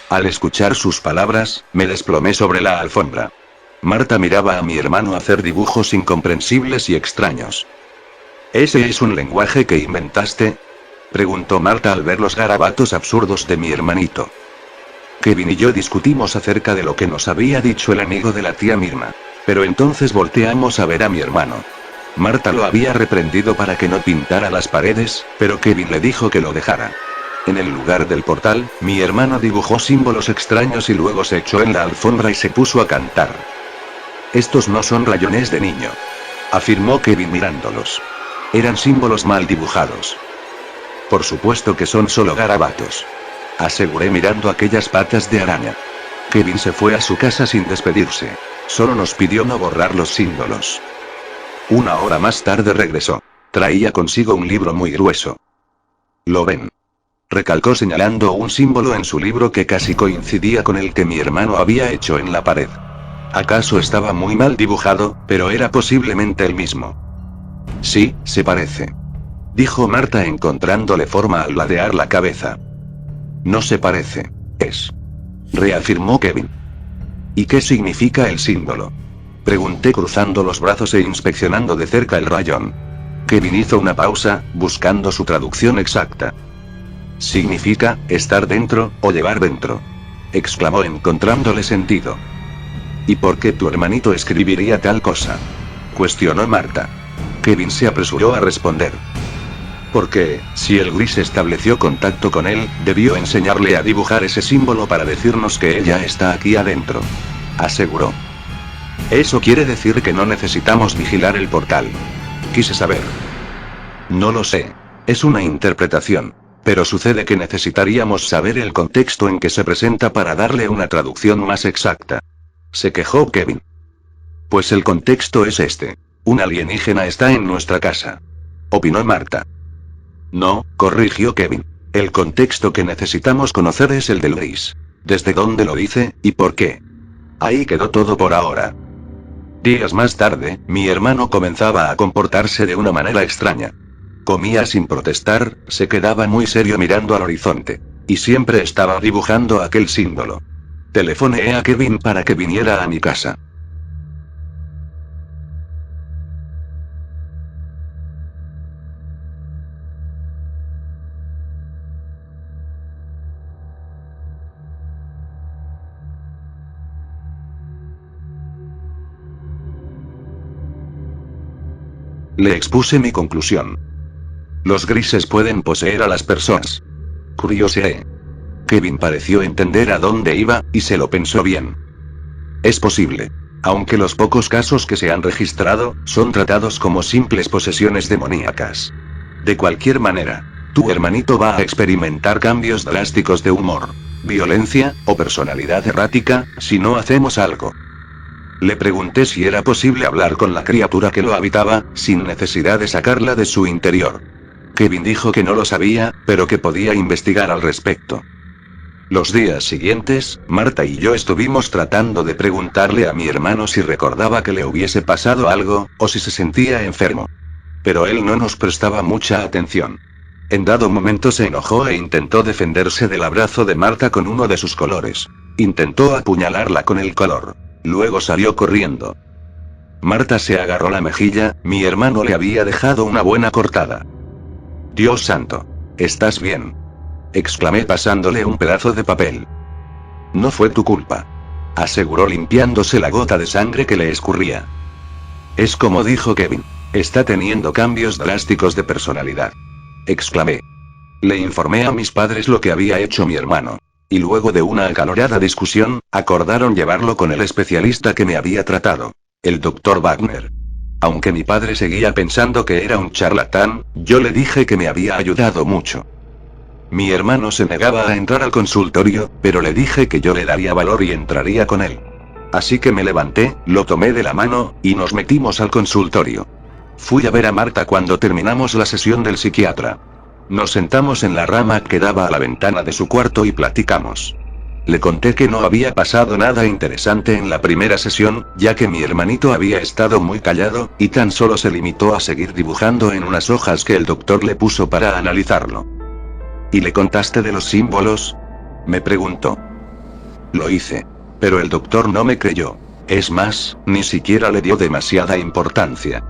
Al escuchar sus palabras, me desplomé sobre la alfombra. Marta miraba a mi hermano hacer dibujos incomprensibles y extraños. ¿Ese es un lenguaje que inventaste?, preguntó Marta al ver los garabatos absurdos de mi hermanito. Kevin y yo discutimos acerca de lo que nos había dicho el amigo de la tía Mirna. Pero entonces volteamos a ver a mi hermano. Marta lo había reprendido para que no pintara las paredes, pero Kevin le dijo que lo dejara. En el lugar del portal, mi hermano dibujó símbolos extraños y luego se echó en la alfombra y se puso a cantar. Estos no son rayones de niño, afirmó Kevin mirándolos. Eran símbolos mal dibujados. Por supuesto que son solo garabatos, aseguré mirando aquellas patas de araña. Kevin se fue a su casa sin despedirse. Solo nos pidió no borrar los símbolos. Una hora más tarde regresó. Traía consigo un libro muy grueso. ¿Lo ven?, recalcó señalando un símbolo en su libro que casi coincidía con el que mi hermano había hecho en la pared. ¿Acaso estaba muy mal dibujado, pero era posiblemente el mismo? Sí, se parece, dijo Marta encontrándole forma al ladear la cabeza. No se parece, es, reafirmó Kevin. ¿Y qué significa el símbolo?, pregunté cruzando los brazos e inspeccionando de cerca el rayón. Kevin hizo una pausa, buscando su traducción exacta. Significa, estar dentro, o llevar dentro, exclamó encontrándole sentido. ¿Y por qué tu hermanito escribiría tal cosa?, cuestionó Marta. Kevin se apresuró a responder. Porque, si el gris estableció contacto con él, debió enseñarle a dibujar ese símbolo para decirnos que ella está aquí adentro, aseguró. Eso quiere decir que no necesitamos vigilar el portal, quise saber. No lo sé. Es una interpretación. Pero sucede que necesitaríamos saber el contexto en que se presenta para darle una traducción más exacta, se quejó Kevin. Pues el contexto es este. Un alienígena está en nuestra casa, opinó Marta. No, corrigió Kevin. El contexto que necesitamos conocer es el del gris. ¿Desde dónde lo dice, y por qué? Ahí quedó todo por ahora. Días más tarde, mi hermano comenzaba a comportarse de una manera extraña. Comía sin protestar, se quedaba muy serio mirando al horizonte. Y siempre estaba dibujando aquel símbolo. Telefoneé a Kevin para que viniera a mi casa. Le expuse mi conclusión. Los grises pueden poseer a las personas. Curioseé. Kevin pareció entender a dónde iba, y se lo pensó bien. Es posible. Aunque los pocos casos que se han registrado, son tratados como simples posesiones demoníacas. De cualquier manera, tu hermanito va a experimentar cambios drásticos de humor, violencia, o personalidad errática, si no hacemos algo. Le pregunté si era posible hablar con la criatura que lo habitaba, sin necesidad de sacarla de su interior. Kevin dijo que no lo sabía, pero que podía investigar al respecto. Los días siguientes, Marta y yo estuvimos tratando de preguntarle a mi hermano si recordaba que le hubiese pasado algo, o si se sentía enfermo. Pero él no nos prestaba mucha atención. En dado momento se enojó e intentó defenderse del abrazo de Marta con uno de sus colores. Intentó apuñalarla con el color. Luego salió corriendo. Marta se agarró la mejilla, mi hermano le había dejado una buena cortada. Dios santo. ¿Estás bien?, exclamé pasándole un pedazo de papel. No fue tu culpa, aseguró limpiándose la gota de sangre que le escurría. Es como dijo Kevin. Está teniendo cambios drásticos de personalidad, exclamé. Le informé a mis padres lo que había hecho mi hermano. Y luego de una acalorada discusión, acordaron llevarlo con el especialista que me había tratado, el Dr. Wagner. Aunque mi padre seguía pensando que era un charlatán, yo le dije que me había ayudado mucho. Mi hermano se negaba a entrar al consultorio, pero le dije que yo le daría valor y entraría con él. Así que me levanté, lo tomé de la mano, y nos metimos al consultorio. Fui a ver a Marta cuando terminamos la sesión del psiquiatra. Nos sentamos en la rama que daba a la ventana de su cuarto y platicamos. Le conté que no había pasado nada interesante en la primera sesión, ya que mi hermanito había estado muy callado, y tan solo se limitó a seguir dibujando en unas hojas que el doctor le puso para analizarlo. ¿Y le contaste de los símbolos?, me preguntó. Lo hice. Pero el doctor no me creyó. Es más, ni siquiera le dio demasiada importancia.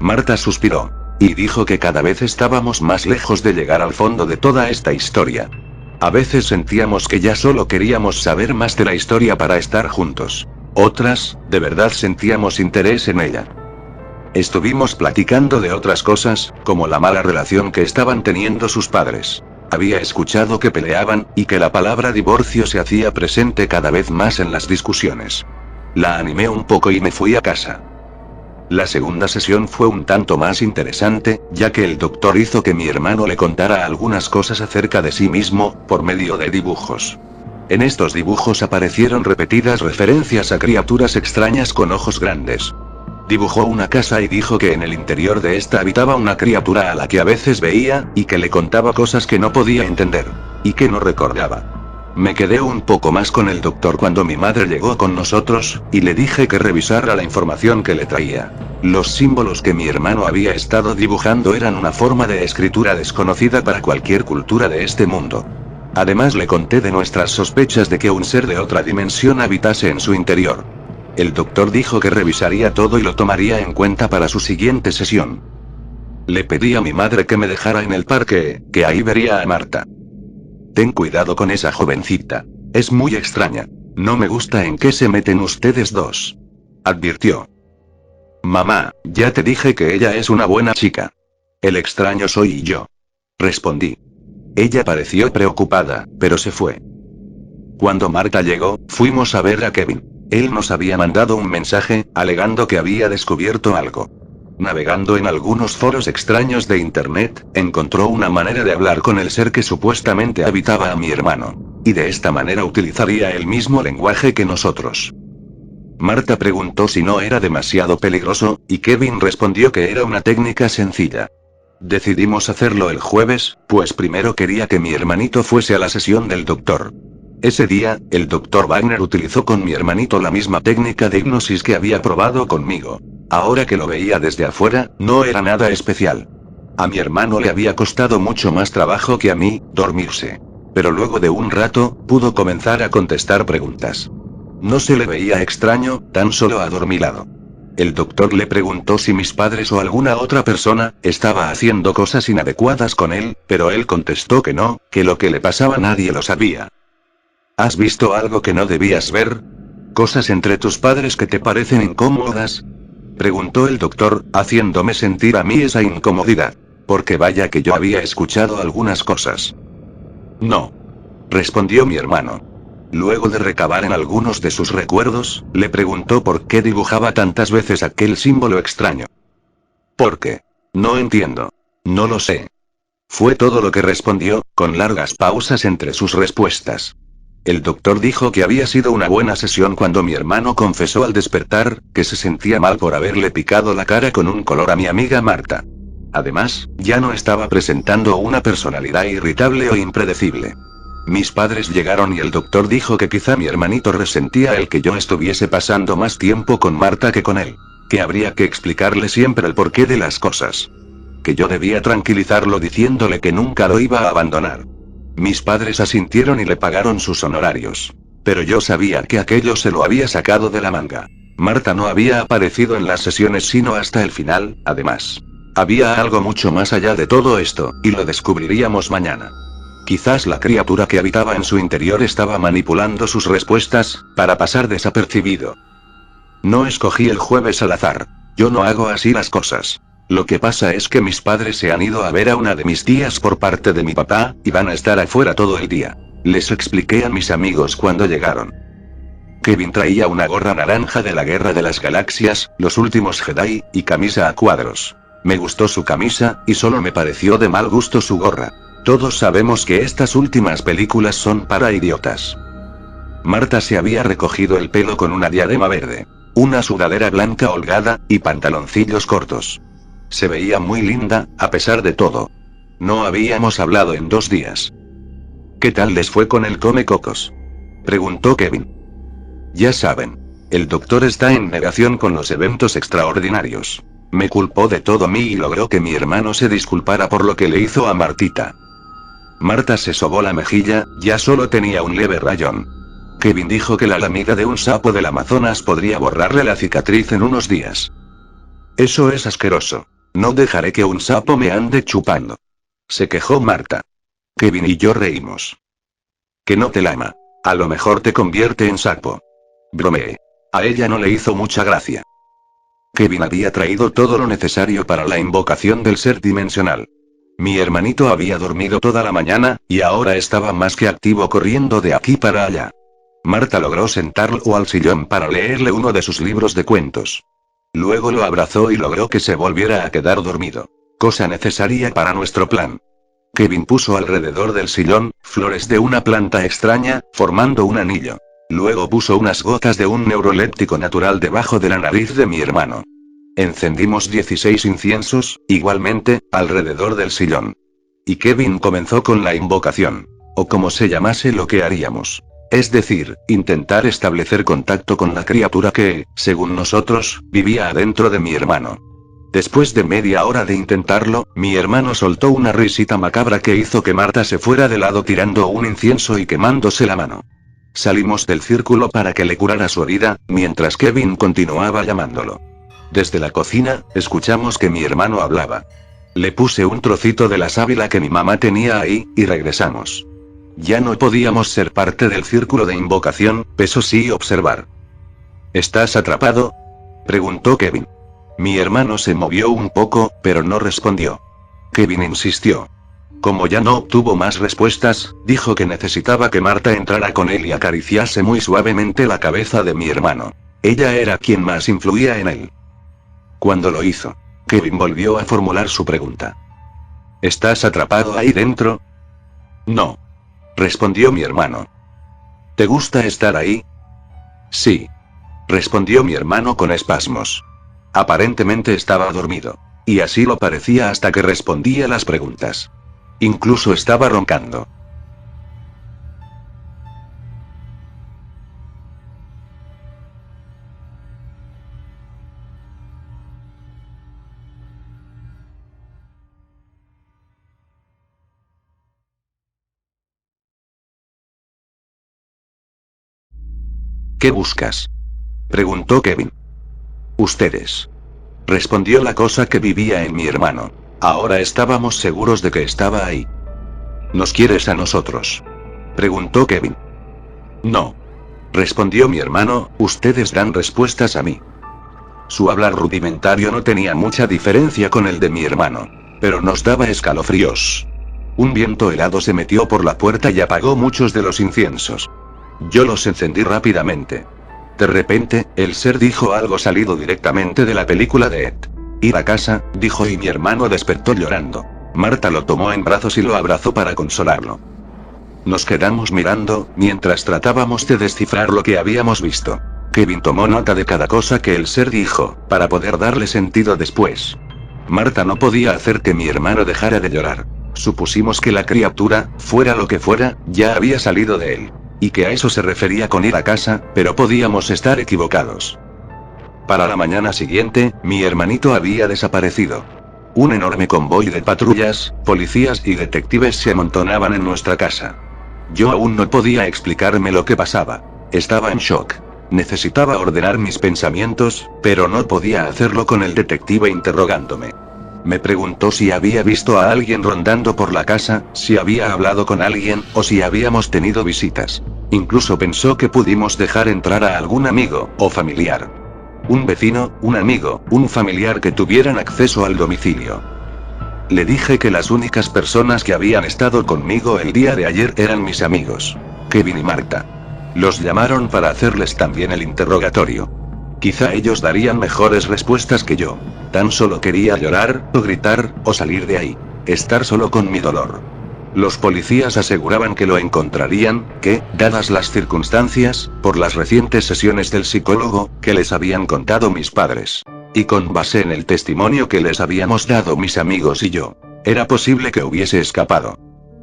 Marta suspiró. Y dijo que cada vez estábamos más lejos de llegar al fondo de toda esta historia. A veces sentíamos que ya solo queríamos saber más de la historia para estar juntos. Otras, de verdad sentíamos interés en ella. Estuvimos platicando de otras cosas, como la mala relación que estaban teniendo sus padres. Había escuchado que peleaban, y que la palabra divorcio se hacía presente cada vez más en las discusiones. La animé un poco y me fui a casa. La segunda sesión fue un tanto más interesante, ya que el doctor hizo que mi hermano le contara algunas cosas acerca de sí mismo, por medio de dibujos. En estos dibujos aparecieron repetidas referencias a criaturas extrañas con ojos grandes. Dibujó una casa y dijo que en el interior de esta habitaba una criatura a la que a veces veía, y que le contaba cosas que no podía entender, y que no recordaba. Me quedé un poco más con el doctor cuando mi madre llegó con nosotros, y le dije que revisara la información que le traía. Los símbolos que mi hermano había estado dibujando eran una forma de escritura desconocida para cualquier cultura de este mundo. Además le conté de nuestras sospechas de que un ser de otra dimensión habitase en su interior. El doctor dijo que revisaría todo y lo tomaría en cuenta para su siguiente sesión. Le pedí a mi madre que me dejara en el parque, que ahí vería a Marta. Ten cuidado con esa jovencita. Es muy extraña. No me gusta en qué se meten ustedes dos, advirtió. Mamá, ya te dije que ella es una buena chica. El extraño soy yo, respondí. Ella pareció preocupada, pero se fue. Cuando Marta llegó, fuimos a ver a Kevin. Él nos había mandado un mensaje, alegando que había descubierto algo. Navegando en algunos foros extraños de internet, encontró una manera de hablar con el ser que supuestamente habitaba a mi hermano. Y de esta manera utilizaría el mismo lenguaje que nosotros. Marta preguntó si no era demasiado peligroso, y Kevin respondió que era una técnica sencilla. Decidimos hacerlo el jueves, pues primero quería que mi hermanito fuese a la sesión del doctor. Ese día, el doctor Wagner utilizó con mi hermanito la misma técnica de hipnosis que había probado conmigo. Ahora que lo veía desde afuera, no era nada especial. A mi hermano le había costado mucho más trabajo que a mí, dormirse. Pero luego de un rato, pudo comenzar a contestar preguntas. No se le veía extraño, tan solo adormilado. El doctor le preguntó si mis padres o alguna otra persona estaba haciendo cosas inadecuadas con él, pero él contestó que no, que lo que le pasaba nadie lo sabía. ¿Has visto algo que no debías ver? ¿Cosas entre tus padres que te parecen incómodas?, preguntó el doctor, haciéndome sentir a mí esa incomodidad. Porque vaya que yo había escuchado algunas cosas. No, respondió mi hermano. Luego de recabar en algunos de sus recuerdos, le preguntó por qué dibujaba tantas veces aquel símbolo extraño. ¿Por qué? No entiendo. No lo sé. Fue todo lo que respondió, con largas pausas entre sus respuestas. El doctor dijo que había sido una buena sesión cuando mi hermano confesó al despertar, que se sentía mal por haberle picado la cara con un color a mi amiga Marta. Además, ya no estaba presentando una personalidad irritable o impredecible. Mis padres llegaron y el doctor dijo que quizá mi hermanito resentía el que yo estuviese pasando más tiempo con Marta que con él. Que habría que explicarle siempre el porqué de las cosas. Que yo debía tranquilizarlo diciéndole que nunca lo iba a abandonar. Mis padres asintieron y le pagaron sus honorarios. Pero yo sabía que aquello se lo había sacado de la manga. Marta no había aparecido en las sesiones sino hasta el final, además. Había algo mucho más allá de todo esto, y lo descubriríamos mañana. Quizás la criatura que habitaba en su interior estaba manipulando sus respuestas, para pasar desapercibido. No escogí el jueves al azar. Yo no hago así las cosas. Lo que pasa es que mis padres se han ido a ver a una de mis tías por parte de mi papá, y van a estar afuera todo el día. Les expliqué a mis amigos cuando llegaron. Kevin traía una gorra naranja de la Guerra de las Galaxias, Los Últimos Jedi, y camisa a cuadros. Me gustó su camisa, y solo me pareció de mal gusto su gorra. Todos sabemos que estas últimas películas son para idiotas. Marta se había recogido el pelo con una diadema verde, una sudadera blanca holgada, y pantaloncillos cortos. Se veía muy linda, a pesar de todo. No habíamos hablado en 2 días. ¿Qué tal les fue con el Come Cocos?, Preguntó Kevin. Ya saben. El doctor está en negación con los eventos extraordinarios. Me culpó de todo a mí y logró que mi hermano se disculpara por lo que le hizo a Martita. Marta se sobó la mejilla, ya solo tenía un leve rayón. Kevin dijo que la lamida de un sapo del Amazonas podría borrarle la cicatriz en unos días. Eso es asqueroso. No dejaré que un sapo me ande chupando. Se quejó Marta. Kevin y yo reímos. Que no te lama. A lo mejor te convierte en sapo. Bromeé. A ella no le hizo mucha gracia. Kevin había traído todo lo necesario para la invocación del ser dimensional. Mi hermanito había dormido toda la mañana, y ahora estaba más que activo corriendo de aquí para allá. Marta logró sentarlo al sillón para leerle uno de sus libros de cuentos. Luego lo abrazó y logró que se volviera a quedar dormido. Cosa necesaria para nuestro plan. Kevin puso alrededor del sillón flores de una planta extraña, formando un anillo. Luego puso unas gotas de un neuroléptico natural debajo de la nariz de mi hermano. Encendimos 16 inciensos, igualmente, alrededor del sillón. Y Kevin comenzó con la invocación. O como se llamase lo que haríamos. Es decir, intentar establecer contacto con la criatura que, según nosotros, vivía adentro de mi hermano. Después de media hora de intentarlo, mi hermano soltó una risita macabra que hizo que Marta se fuera de lado tirando un incienso y quemándose la mano. Salimos del círculo para que le curara su herida, mientras Kevin continuaba llamándolo. Desde la cocina, escuchamos que mi hermano hablaba. Le puse un trocito de la sábila que mi mamá tenía ahí, y regresamos. Ya no podíamos ser parte del círculo de invocación, pero sí observar. ¿Estás atrapado?, preguntó Kevin. Mi hermano se movió un poco, pero no respondió. Kevin insistió. Como ya no obtuvo más respuestas, dijo que necesitaba que Marta entrara con él y acariciase muy suavemente la cabeza de mi hermano. Ella era quien más influía en él. Cuando lo hizo, Kevin volvió a formular su pregunta. ¿Estás atrapado ahí dentro? No, respondió mi hermano. ¿Te gusta estar ahí? Sí, respondió mi hermano con espasmos. Aparentemente estaba dormido. Y así lo parecía hasta que respondía las preguntas. Incluso estaba roncando. ¿Qué buscas?, preguntó Kevin. Ustedes, respondió la cosa que vivía en mi hermano. Ahora estábamos seguros de que estaba ahí. ¿Nos quieres a nosotros?, preguntó Kevin. No, respondió mi hermano, ustedes dan respuestas a mí. Su hablar rudimentario no tenía mucha diferencia con el de mi hermano, pero nos daba escalofríos. Un viento helado se metió por la puerta y apagó muchos de los inciensos. Yo los encendí rápidamente. De repente, el ser dijo algo salido directamente de la película de Ed. Ir a casa, dijo, y mi hermano despertó llorando. Marta lo tomó en brazos y lo abrazó para consolarlo. Nos quedamos mirando, mientras tratábamos de descifrar lo que habíamos visto. Kevin tomó nota de cada cosa que el ser dijo, para poder darle sentido después. Marta no podía hacer que mi hermano dejara de llorar. Supusimos que la criatura, fuera lo que fuera, ya había salido de él. Y que a eso se refería con ir a casa, pero podíamos estar equivocados. Para la mañana siguiente, mi hermanito había desaparecido. Un enorme convoy de patrullas, policías y detectives se amontonaban en nuestra casa. Yo aún no podía explicarme lo que pasaba. Estaba en shock. Necesitaba ordenar mis pensamientos, pero no podía hacerlo con el detective interrogándome. Me preguntó si había visto a alguien rondando por la casa, si había hablado con alguien, o si habíamos tenido visitas. Incluso pensó que pudimos dejar entrar a algún amigo, o familiar. Un vecino, un amigo, un familiar que tuvieran acceso al domicilio. Le dije que las únicas personas que habían estado conmigo el día de ayer eran mis amigos, Kevin y Marta. Los llamaron para hacerles también el interrogatorio. Quizá ellos darían mejores respuestas que yo. Tan solo quería llorar, o gritar, o salir de ahí. Estar solo con mi dolor. Los policías aseguraban que lo encontrarían, que, dadas las circunstancias, por las recientes sesiones del psicólogo, que les habían contado mis padres. Y con base en el testimonio que les habíamos dado mis amigos y yo, era posible que hubiese escapado.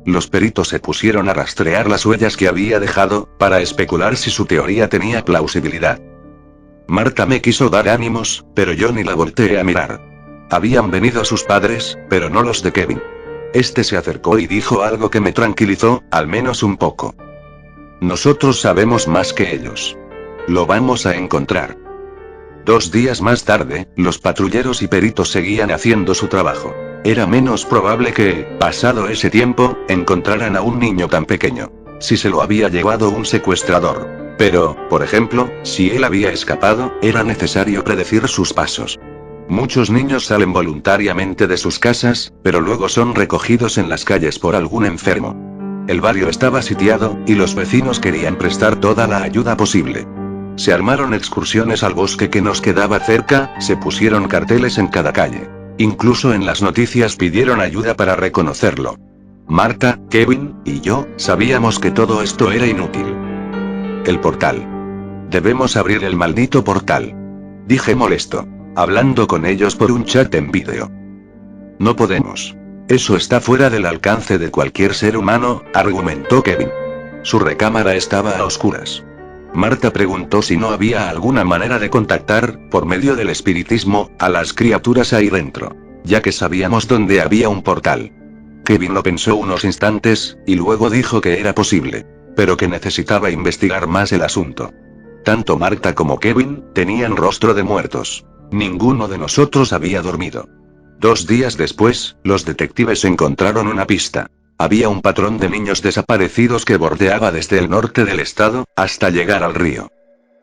Los peritos se pusieron a rastrear las huellas que había dejado, para especular si su teoría tenía plausibilidad. Marta me quiso dar ánimos, pero yo ni la volteé a mirar. Habían venido sus padres, pero no los de Kevin. Este se acercó y dijo algo que me tranquilizó, al menos un poco. Nosotros sabemos más que ellos. Lo vamos a encontrar. 2 días más tarde, los patrulleros y peritos seguían haciendo su trabajo. Era menos probable que, pasado ese tiempo, encontraran a un niño tan pequeño. Si se lo había llevado un secuestrador. Pero, por ejemplo, si él había escapado, era necesario predecir sus pasos. Muchos niños salen voluntariamente de sus casas, pero luego son recogidos en las calles por algún enfermo. El barrio estaba sitiado, y los vecinos querían prestar toda la ayuda posible. Se armaron excursiones al bosque que nos quedaba cerca, se pusieron carteles en cada calle. Incluso en las noticias pidieron ayuda para reconocerlo. Marta, Kevin, y yo, sabíamos que todo esto era inútil. El portal. Debemos abrir el maldito portal. Dije molesto, hablando con ellos por un chat en vídeo. No podemos. Eso está fuera del alcance de cualquier ser humano, argumentó Kevin. Su recámara estaba a oscuras. Marta preguntó si no había alguna manera de contactar, por medio del espiritismo, a las criaturas ahí dentro, ya que sabíamos dónde había un portal. Kevin lo pensó unos instantes, y luego dijo que era posible, pero que necesitaba investigar más el asunto. Tanto Marta como Kevin tenían rostro de muertos. Ninguno de nosotros había dormido. 2 días después, los detectives encontraron una pista. Había un patrón de niños desaparecidos que bordeaba desde el norte del estado, hasta llegar al río.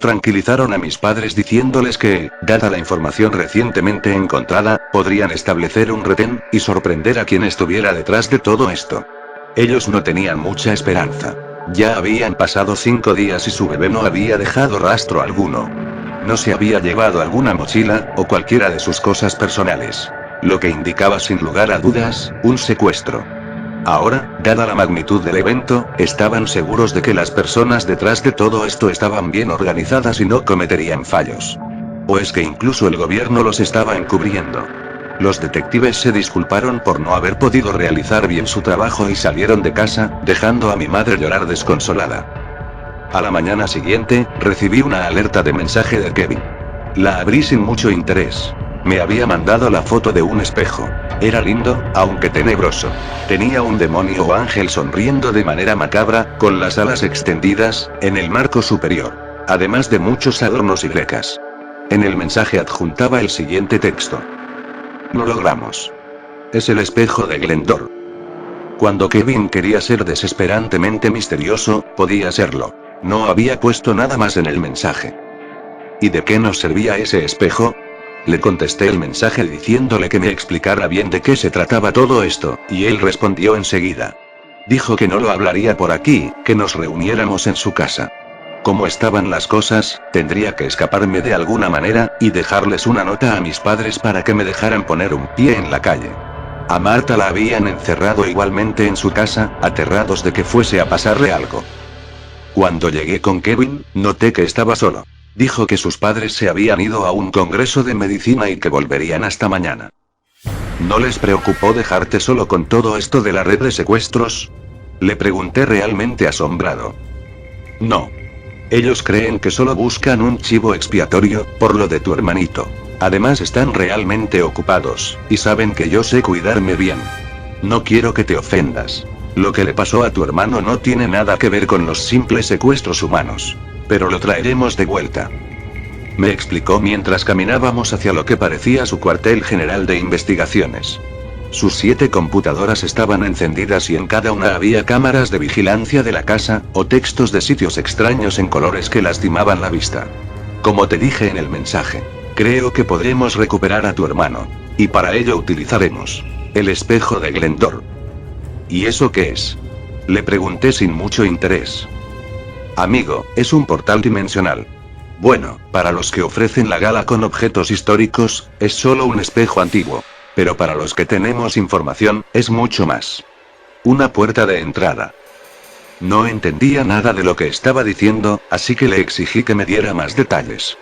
Tranquilizaron a mis padres diciéndoles que, dada la información recientemente encontrada, podrían establecer un retén, y sorprender a quien estuviera detrás de todo esto. Ellos no tenían mucha esperanza. Ya habían pasado 5 días y su bebé no había dejado rastro alguno. No se había llevado alguna mochila, o cualquiera de sus cosas personales. Lo que indicaba sin lugar a dudas, un secuestro. Ahora, dada la magnitud del evento, estaban seguros de que las personas detrás de todo esto estaban bien organizadas y no cometerían fallos. O es que incluso el gobierno los estaba encubriendo. Los detectives se disculparon por no haber podido realizar bien su trabajo y salieron de casa, dejando a mi madre llorar desconsolada. A la mañana siguiente, recibí una alerta de mensaje de Kevin. La abrí sin mucho interés. Me había mandado la foto de un espejo. Era lindo, aunque tenebroso. Tenía un demonio o ángel sonriendo de manera macabra, con las alas extendidas, en el marco superior. Además de muchos adornos y grecas. En el mensaje adjuntaba el siguiente texto. Lo logramos. Es el espejo de Glendor. Cuando Kevin quería ser desesperantemente misterioso, podía serlo. No había puesto nada más en el mensaje. ¿Y de qué nos servía ese espejo? Le contesté el mensaje diciéndole que me explicara bien de qué se trataba todo esto, y él respondió enseguida. Dijo que no lo hablaría por aquí, que nos reuniéramos en su casa. Como estaban las cosas, tendría que escaparme de alguna manera, y dejarles una nota a mis padres para que me dejaran poner un pie en la calle. A Marta la habían encerrado igualmente en su casa, aterrados de que fuese a pasarle algo. Cuando llegué con Kevin, noté que estaba solo. Dijo que sus padres se habían ido a un congreso de medicina y que volverían hasta mañana. ¿No les preocupó dejarte solo con todo esto de la red de secuestros? Le pregunté realmente asombrado. No. Ellos creen que solo buscan un chivo expiatorio, por lo de tu hermanito. Además están realmente ocupados, y saben que yo sé cuidarme bien. No quiero que te ofendas. Lo que le pasó a tu hermano no tiene nada que ver con los simples secuestros humanos. Pero lo traeremos de vuelta. Me explicó mientras caminábamos hacia lo que parecía su cuartel general de investigaciones. Sus 7 computadoras estaban encendidas y en cada una había cámaras de vigilancia de la casa, o textos de sitios extraños en colores que lastimaban la vista. Como te dije en el mensaje, creo que podremos recuperar a tu hermano. Y para ello utilizaremos el espejo de Glendor. ¿Y eso qué es? Le pregunté sin mucho interés. Amigo, es un portal dimensional. Bueno, para los que ofrecen la gala con objetos históricos, es solo un espejo antiguo. Pero para los que tenemos información, es mucho más. Una puerta de entrada. No entendía nada de lo que estaba diciendo, así que le exigí que me diera más detalles.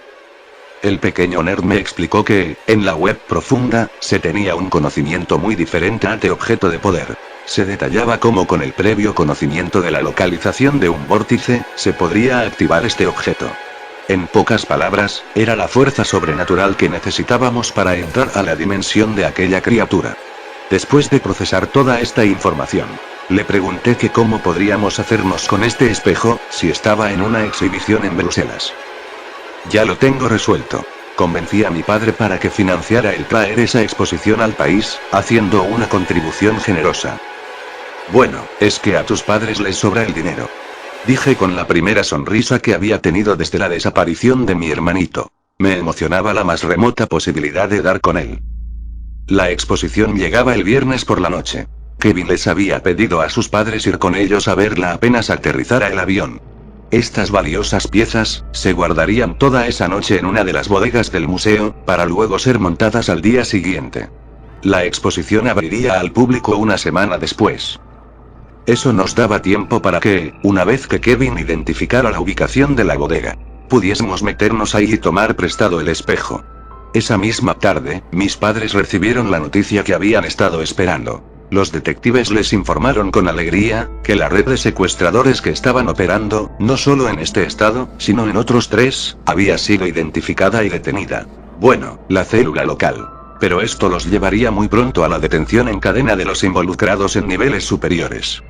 El pequeño nerd me explicó que, en la web profunda, se tenía un conocimiento muy diferente a este objeto de poder. Se detallaba cómo con el previo conocimiento de la localización de un vórtice, se podría activar este objeto. En pocas palabras, era la fuerza sobrenatural que necesitábamos para entrar a la dimensión de aquella criatura. Después de procesar toda esta información, le pregunté que cómo podríamos hacernos con este espejo, si estaba en una exhibición en Bruselas. Ya lo tengo resuelto. Convencí a mi padre para que financiara el traer esa exposición al país, haciendo una contribución generosa. Bueno, es que a tus padres les sobra el dinero. Dije con la primera sonrisa que había tenido desde la desaparición de mi hermanito. Me emocionaba la más remota posibilidad de dar con él. La exposición llegaba el viernes por la noche. Kevin les había pedido a sus padres ir con ellos a verla apenas aterrizara el avión. Estas valiosas piezas se guardarían toda esa noche en una de las bodegas del museo, para luego ser montadas al día siguiente. La exposición abriría al público una semana después. Eso nos daba tiempo para que, una vez que Kevin identificara la ubicación de la bodega, pudiésemos meternos ahí y tomar prestado el espejo. Esa misma tarde, mis padres recibieron la noticia que habían estado esperando. Los detectives les informaron con alegría, que la red de secuestradores que estaban operando, no solo en este estado, sino en otros 3, había sido identificada y detenida. Bueno, la célula local. Pero esto los llevaría muy pronto a la detención en cadena de los involucrados en niveles superiores.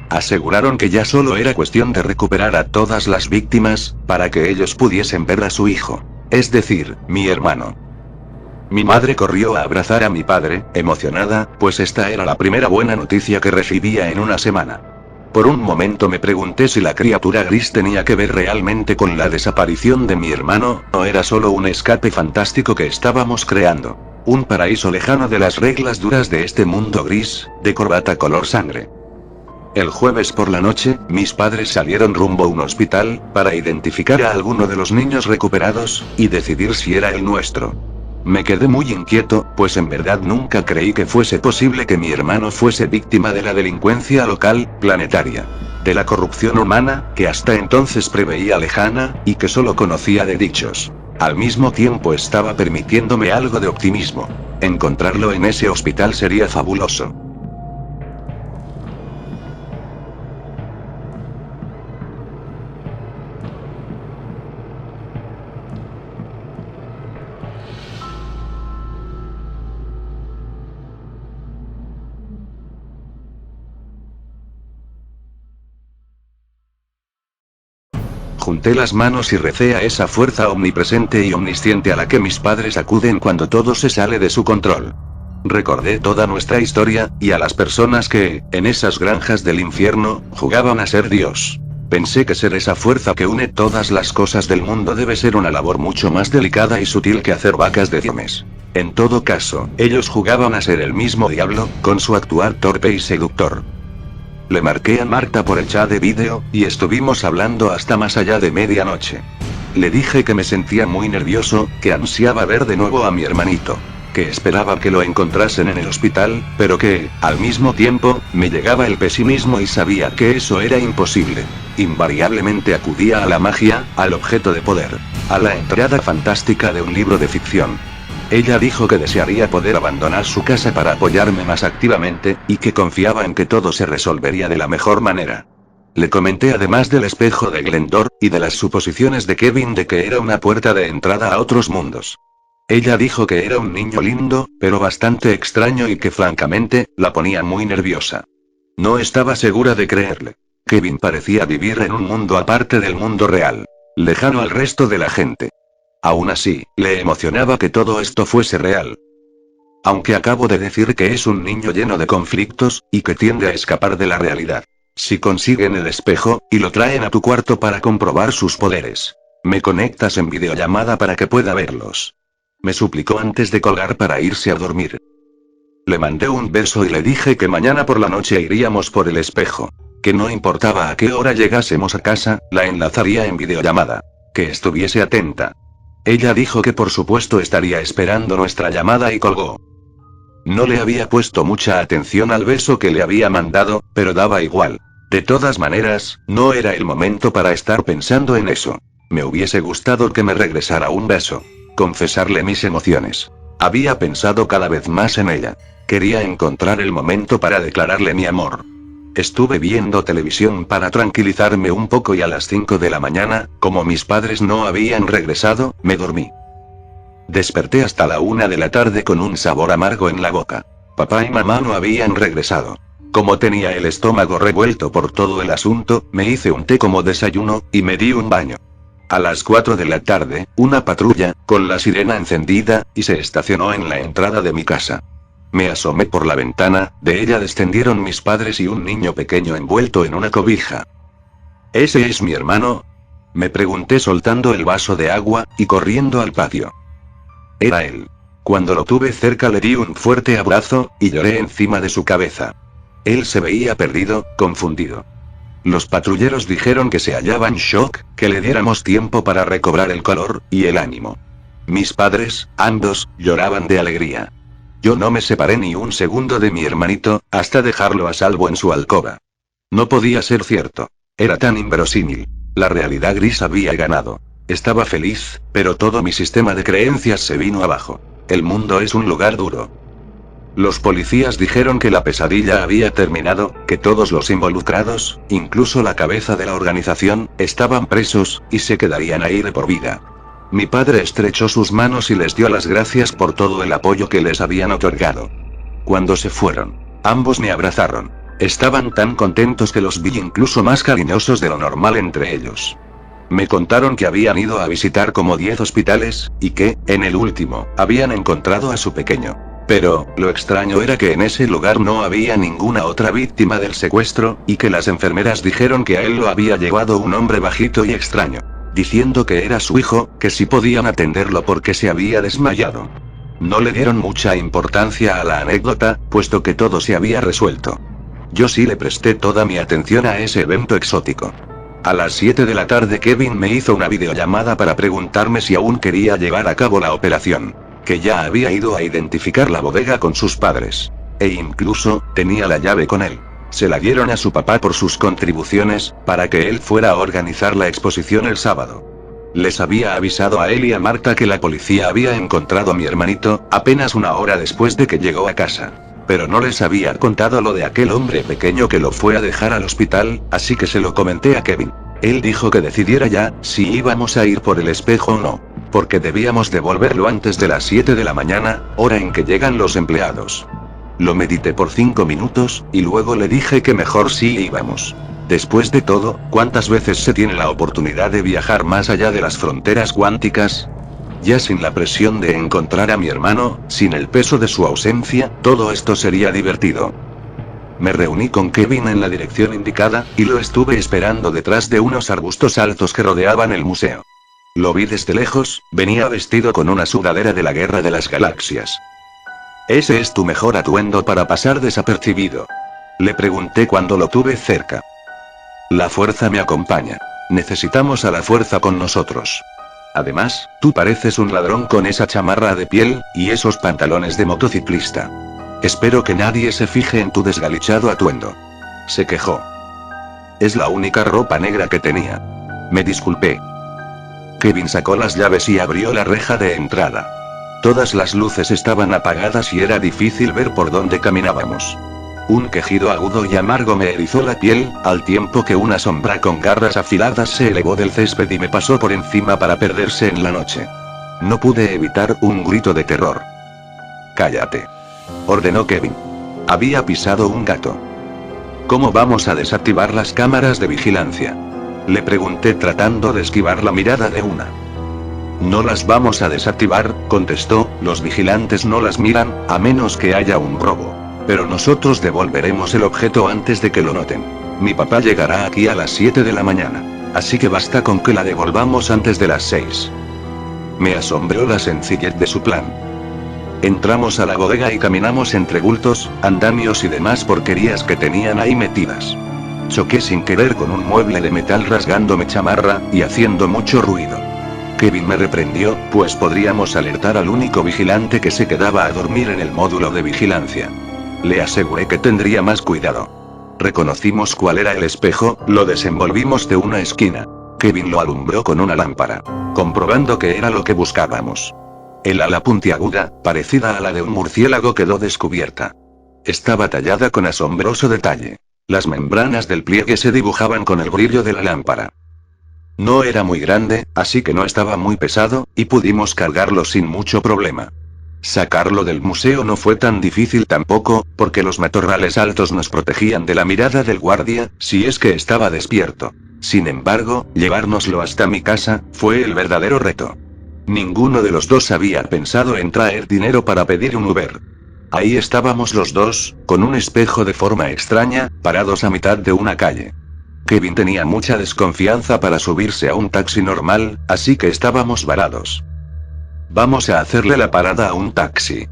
Aseguraron que ya solo era cuestión de recuperar a todas las víctimas, para que ellos pudiesen ver a su hijo. Es decir, mi hermano. Mi madre corrió a abrazar a mi padre, emocionada, pues esta era la primera buena noticia que recibía en una semana. Por un momento me pregunté si la criatura gris tenía que ver realmente con la desaparición de mi hermano, o era solo un escape fantástico que estábamos creando. Un paraíso lejano de las reglas duras de este mundo gris, de corbata color sangre. El jueves por la noche, mis padres salieron rumbo a un hospital, para identificar a alguno de los niños recuperados, y decidir si era el nuestro. Me quedé muy inquieto, pues en verdad nunca creí que fuese posible que mi hermano fuese víctima de la delincuencia local, planetaria. De la corrupción humana, que hasta entonces preveía lejana, y que solo conocía de dichos. Al mismo tiempo estaba permitiéndome algo de optimismo. Encontrarlo en ese hospital sería fabuloso. Junté las manos y recé a esa fuerza omnipresente y omnisciente a la que mis padres acuden cuando todo se sale de su control. Recordé toda nuestra historia, y a las personas que, en esas granjas del infierno, jugaban a ser Dios. Pensé que ser esa fuerza que une todas las cosas del mundo debe ser una labor mucho más delicada y sutil que hacer vacas de ciemes. En todo caso, ellos jugaban a ser el mismo diablo, con su actuar torpe y seductor. Le marqué a Marta por el chat de vídeo, y estuvimos hablando hasta más allá de medianoche. Le dije que me sentía muy nervioso, que ansiaba ver de nuevo a mi hermanito. Que esperaba que lo encontrasen en el hospital, pero que, al mismo tiempo, me llegaba el pesimismo y sabía que eso era imposible. Invariablemente acudía a la magia, al objeto de poder. A la entrada fantástica de un libro de ficción. Ella dijo que desearía poder abandonar su casa para apoyarme más activamente, y que confiaba en que todo se resolvería de la mejor manera. Le comenté además del espejo de Glendor, y de las suposiciones de Kevin de que era una puerta de entrada a otros mundos. Ella dijo que era un niño lindo, pero bastante extraño y que francamente, la ponía muy nerviosa. No estaba segura de creerle. Kevin parecía vivir en un mundo aparte del mundo real. Lejano al resto de la gente. Aún así, le emocionaba que todo esto fuese real. Aunque acabo de decir que es un niño lleno de conflictos, y que tiende a escapar de la realidad. Si consiguen el espejo, y lo traen a tu cuarto para comprobar sus poderes, me conectas en videollamada para que pueda verlos. Me suplicó antes de colgar para irse a dormir. Le mandé un beso y le dije que mañana por la noche iríamos por el espejo. Que no importaba a qué hora llegásemos a casa, la enlazaría en videollamada. Que estuviese atenta. Ella dijo que por supuesto estaría esperando nuestra llamada y colgó. No le había puesto mucha atención al beso que le había mandado, pero daba igual. De todas maneras, no era el momento para estar pensando en eso. Me hubiese gustado que me regresara un beso. Confesarle mis emociones. Había pensado cada vez más en ella. Quería encontrar el momento para declararle mi amor. Estuve viendo televisión para tranquilizarme un poco y a las 5 de la mañana, como mis padres no habían regresado, me dormí. Desperté hasta la 1 de la tarde con un sabor amargo en la boca. Papá y mamá no habían regresado. Como tenía el estómago revuelto por todo el asunto, me hice un té como desayuno, y me di un baño. A las 4 de la tarde, una patrulla, con la sirena encendida, y se estacionó en la entrada de mi casa. Me asomé por la ventana, de ella descendieron mis padres y un niño pequeño envuelto en una cobija. ¿Ese es mi hermano?, me pregunté soltando el vaso de agua, y corriendo al patio. Era él. Cuando lo tuve cerca le di un fuerte abrazo, y lloré encima de su cabeza. Él se veía perdido, confundido. Los patrulleros dijeron que se hallaba en shock, que le diéramos tiempo para recobrar el color y el ánimo. Mis padres, ambos, lloraban de alegría. Yo no me separé ni un segundo de mi hermanito, hasta dejarlo a salvo en su alcoba. No podía ser cierto. Era tan inverosímil. La realidad gris había ganado. Estaba feliz, pero todo mi sistema de creencias se vino abajo. El mundo es un lugar duro. Los policías dijeron que la pesadilla había terminado, que todos los involucrados, incluso la cabeza de la organización, estaban presos, y se quedarían ahí de por vida. Mi padre estrechó sus manos y les dio las gracias por todo el apoyo que les habían otorgado. Cuando se fueron, ambos me abrazaron. Estaban tan contentos que los vi incluso más cariñosos de lo normal entre ellos. Me contaron que habían ido a visitar como 10 hospitales, y que, en el último, habían encontrado a su pequeño. Pero, lo extraño era que en ese lugar no había ninguna otra víctima del secuestro, y que las enfermeras dijeron que a él lo había llevado un hombre bajito y extraño, diciendo que era su hijo, que sí podían atenderlo porque se había desmayado. No le dieron mucha importancia a la anécdota, puesto que todo se había resuelto. Yo sí le presté toda mi atención a ese evento exótico. A las 7 de la tarde Kevin me hizo una videollamada para preguntarme si aún quería llevar a cabo la operación. Que ya había ido a identificar la bodega con sus padres. E incluso, tenía la llave con él. Se la dieron a su papá por sus contribuciones, para que él fuera a organizar la exposición el sábado. Les había avisado a él y a Marta que la policía había encontrado a mi hermanito, apenas una hora después de que llegó a casa. Pero no les había contado lo de aquel hombre pequeño que lo fue a dejar al hospital, así que se lo comenté a Kevin. Él dijo que decidiera ya, si íbamos a ir por el espejo o no. Porque debíamos devolverlo antes de las 7 de la mañana, hora en que llegan los empleados. Lo medité por 5 minutos, y luego le dije que mejor sí íbamos. Después de todo, ¿cuántas veces se tiene la oportunidad de viajar más allá de las fronteras cuánticas? Ya sin la presión de encontrar a mi hermano, sin el peso de su ausencia, todo esto sería divertido. Me reuní con Kevin en la dirección indicada, y lo estuve esperando detrás de unos arbustos altos que rodeaban el museo. Lo vi desde lejos, venía vestido con una sudadera de la Guerra de las Galaxias. ¿Ese es tu mejor atuendo para pasar desapercibido?, le pregunté cuando lo tuve cerca. La fuerza me acompaña. Necesitamos a la fuerza con nosotros. Además, tú pareces un ladrón con esa chamarra de piel, y esos pantalones de motociclista. Espero que nadie se fije en tu desgalichado atuendo. Se quejó. Es la única ropa negra que tenía. Me disculpé. Kevin sacó las llaves y abrió la reja de entrada. Todas las luces estaban apagadas y era difícil ver por dónde caminábamos. Un quejido agudo y amargo me erizó la piel, al tiempo que una sombra con garras afiladas se elevó del césped y me pasó por encima para perderse en la noche. No pude evitar un grito de terror. «Cállate», ordenó Kevin. Había pisado un gato. «¿Cómo vamos a desactivar las cámaras de vigilancia?», le pregunté tratando de esquivar la mirada de una. «No las vamos a desactivar», contestó, «los vigilantes no las miran, a menos que haya un robo. Pero nosotros devolveremos el objeto antes de que lo noten. Mi papá llegará aquí a las 7 de la mañana. Así que basta con que la devolvamos antes de las 6. Me asombró la sencillez de su plan. Entramos a la bodega y caminamos entre bultos, andamios y demás porquerías que tenían ahí metidas. Choqué sin querer con un mueble de metal rasgándome chamarra, y haciendo mucho ruido. Kevin me reprendió, pues podríamos alertar al único vigilante que se quedaba a dormir en el módulo de vigilancia. Le aseguré que tendría más cuidado. Reconocimos cuál era el espejo, lo desenvolvimos de una esquina. Kevin lo alumbró con una lámpara, comprobando que era lo que buscábamos. El ala puntiaguda, parecida a la de un murciélago, quedó descubierta. Estaba tallada con asombroso detalle. Las membranas del pliegue se dibujaban con el brillo de la lámpara. No era muy grande, así que no estaba muy pesado, y pudimos cargarlo sin mucho problema. Sacarlo del museo no fue tan difícil tampoco, porque los matorrales altos nos protegían de la mirada del guardia, si es que estaba despierto. Sin embargo, llevárnoslo hasta mi casa, fue el verdadero reto. Ninguno de los dos había pensado en traer dinero para pedir un Uber. Ahí estábamos los dos, con un espejo de forma extraña, parados a mitad de una calle. Kevin tenía mucha desconfianza para subirse a un taxi normal, así que estábamos varados. Vamos a hacerle la parada a un taxi.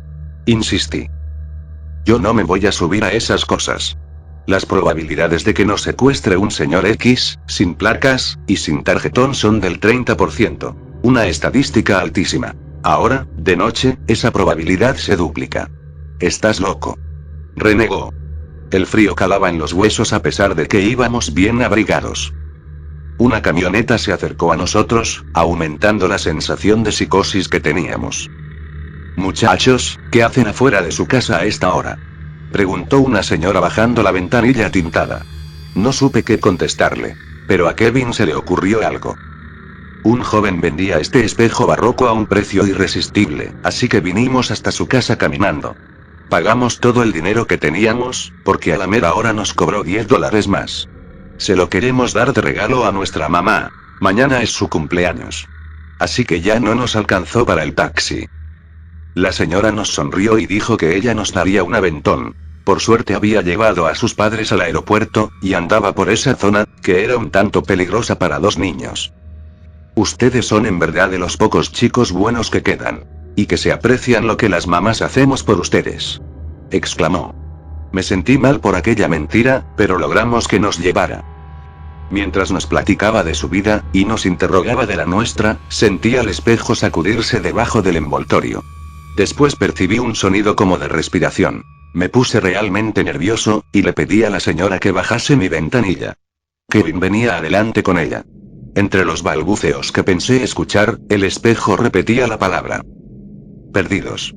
Insistí. Yo no me voy a subir a esas cosas. Las probabilidades de que nos secuestre un señor X, sin placas, y sin tarjetón son del 30%. Una estadística altísima. Ahora, de noche, esa probabilidad se duplica. Estás loco. Renegó. El frío calaba en los huesos a pesar de que íbamos bien abrigados. Una camioneta se acercó a nosotros, aumentando la sensación de psicosis que teníamos. Muchachos, ¿qué hacen afuera de su casa a esta hora?, preguntó una señora bajando la ventanilla tintada. No supe qué contestarle. Pero a Kevin se le ocurrió algo. Un joven vendía este espejo barroco a un precio irresistible, así que vinimos hasta su casa caminando. Pagamos todo el dinero que teníamos, porque a la mera hora nos cobró $10 más. Se lo queremos dar de regalo a nuestra mamá. Mañana es su cumpleaños. Así que ya no nos alcanzó para el taxi. La señora nos sonrió y dijo que ella nos daría un aventón. Por suerte había llevado a sus padres al aeropuerto, y andaba por esa zona, que era un tanto peligrosa para dos niños. Ustedes son en verdad de los pocos chicos buenos que quedan. Y que se aprecian lo que las mamás hacemos por ustedes, exclamó. Me sentí mal por aquella mentira, pero logramos que nos llevara. Mientras nos platicaba de su vida, y nos interrogaba de la nuestra, sentía el espejo sacudirse debajo del envoltorio. Después percibí un sonido como de respiración. Me puse realmente nervioso, y le pedí a la señora que bajase mi ventanilla. Kevin venía adelante con ella. Entre los balbuceos que pensé escuchar, el espejo repetía la palabra. Perdidos.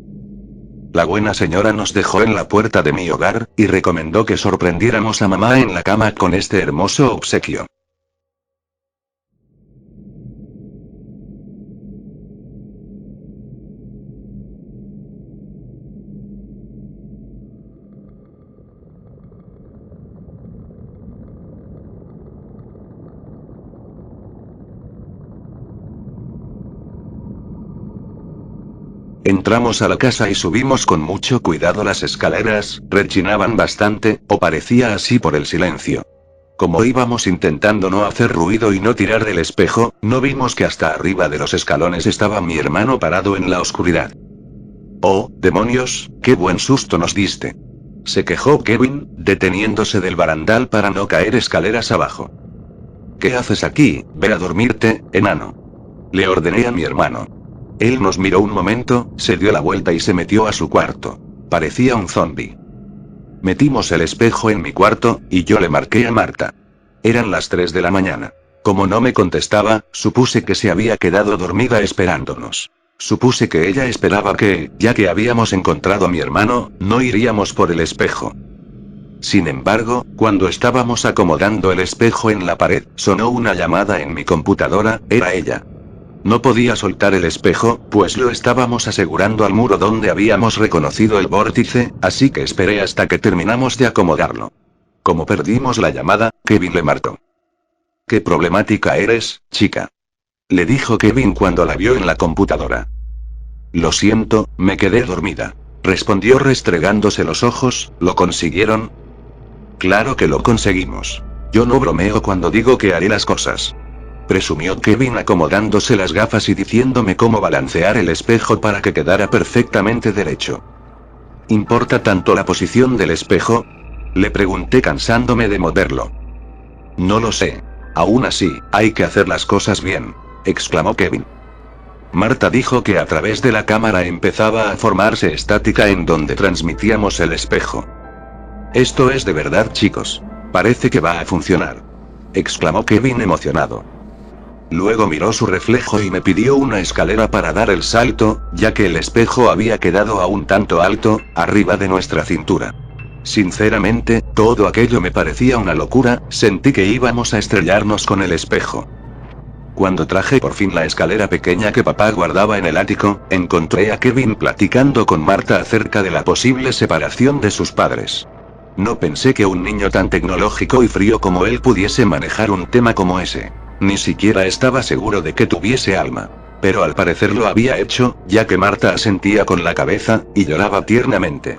La buena señora nos dejó en la puerta de mi hogar, y recomendó que sorprendiéramos a mamá en la cama con este hermoso obsequio. Entramos a la casa y subimos con mucho cuidado las escaleras, rechinaban bastante, o parecía así por el silencio. Como íbamos intentando no hacer ruido y no tirar del espejo, no vimos que hasta arriba de los escalones estaba mi hermano parado en la oscuridad. «Oh, demonios, qué buen susto nos diste», se quejó Kevin, deteniéndose del barandal para no caer escaleras abajo. «¿Qué haces aquí? Ve a dormirte, enano», le ordené a mi hermano. Él nos miró un momento, se dio la vuelta y se metió a su cuarto. Parecía un zombi. Metimos el espejo en mi cuarto, y yo le marqué a Marta. Eran las 3 de la mañana. Como no me contestaba, supuse que se había quedado dormida esperándonos. Supuse que ella esperaba que, ya que habíamos encontrado a mi hermano, no iríamos por el espejo. Sin embargo, cuando estábamos acomodando el espejo en la pared, sonó una llamada en mi computadora, era ella. No podía soltar el espejo, pues lo estábamos asegurando al muro donde habíamos reconocido el vórtice, así que esperé hasta que terminamos de acomodarlo. Como perdimos la llamada, Kevin le marcó. «¿Qué problemática eres, chica?», le dijo Kevin cuando la vio en la computadora. «Lo siento, me quedé dormida», respondió restregándose los ojos. «¿Lo consiguieron?». «Claro que lo conseguimos. Yo no bromeo cuando digo que haré las cosas», presumió Kevin acomodándose las gafas y diciéndome cómo balancear el espejo para que quedara perfectamente derecho. ¿Importa tanto la posición del espejo?, le pregunté cansándome de moverlo. No lo sé. Aún así, hay que hacer las cosas bien, exclamó Kevin. Marta dijo que a través de la cámara empezaba a formarse estática en donde transmitíamos el espejo. Esto es de verdad, chicos. Parece que va a funcionar, exclamó Kevin emocionado. Luego miró su reflejo y me pidió una escalera para dar el salto, ya que el espejo había quedado a un tanto alto, arriba de nuestra cintura. Sinceramente, todo aquello me parecía una locura, sentí que íbamos a estrellarnos con el espejo. Cuando traje por fin la escalera pequeña que papá guardaba en el ático, encontré a Kevin platicando con Marta acerca de la posible separación de sus padres. No pensé que un niño tan tecnológico y frío como él pudiese manejar un tema como ese. Ni siquiera estaba seguro de que tuviese alma. Pero al parecer lo había hecho, ya que Marta asentía con la cabeza, y lloraba tiernamente.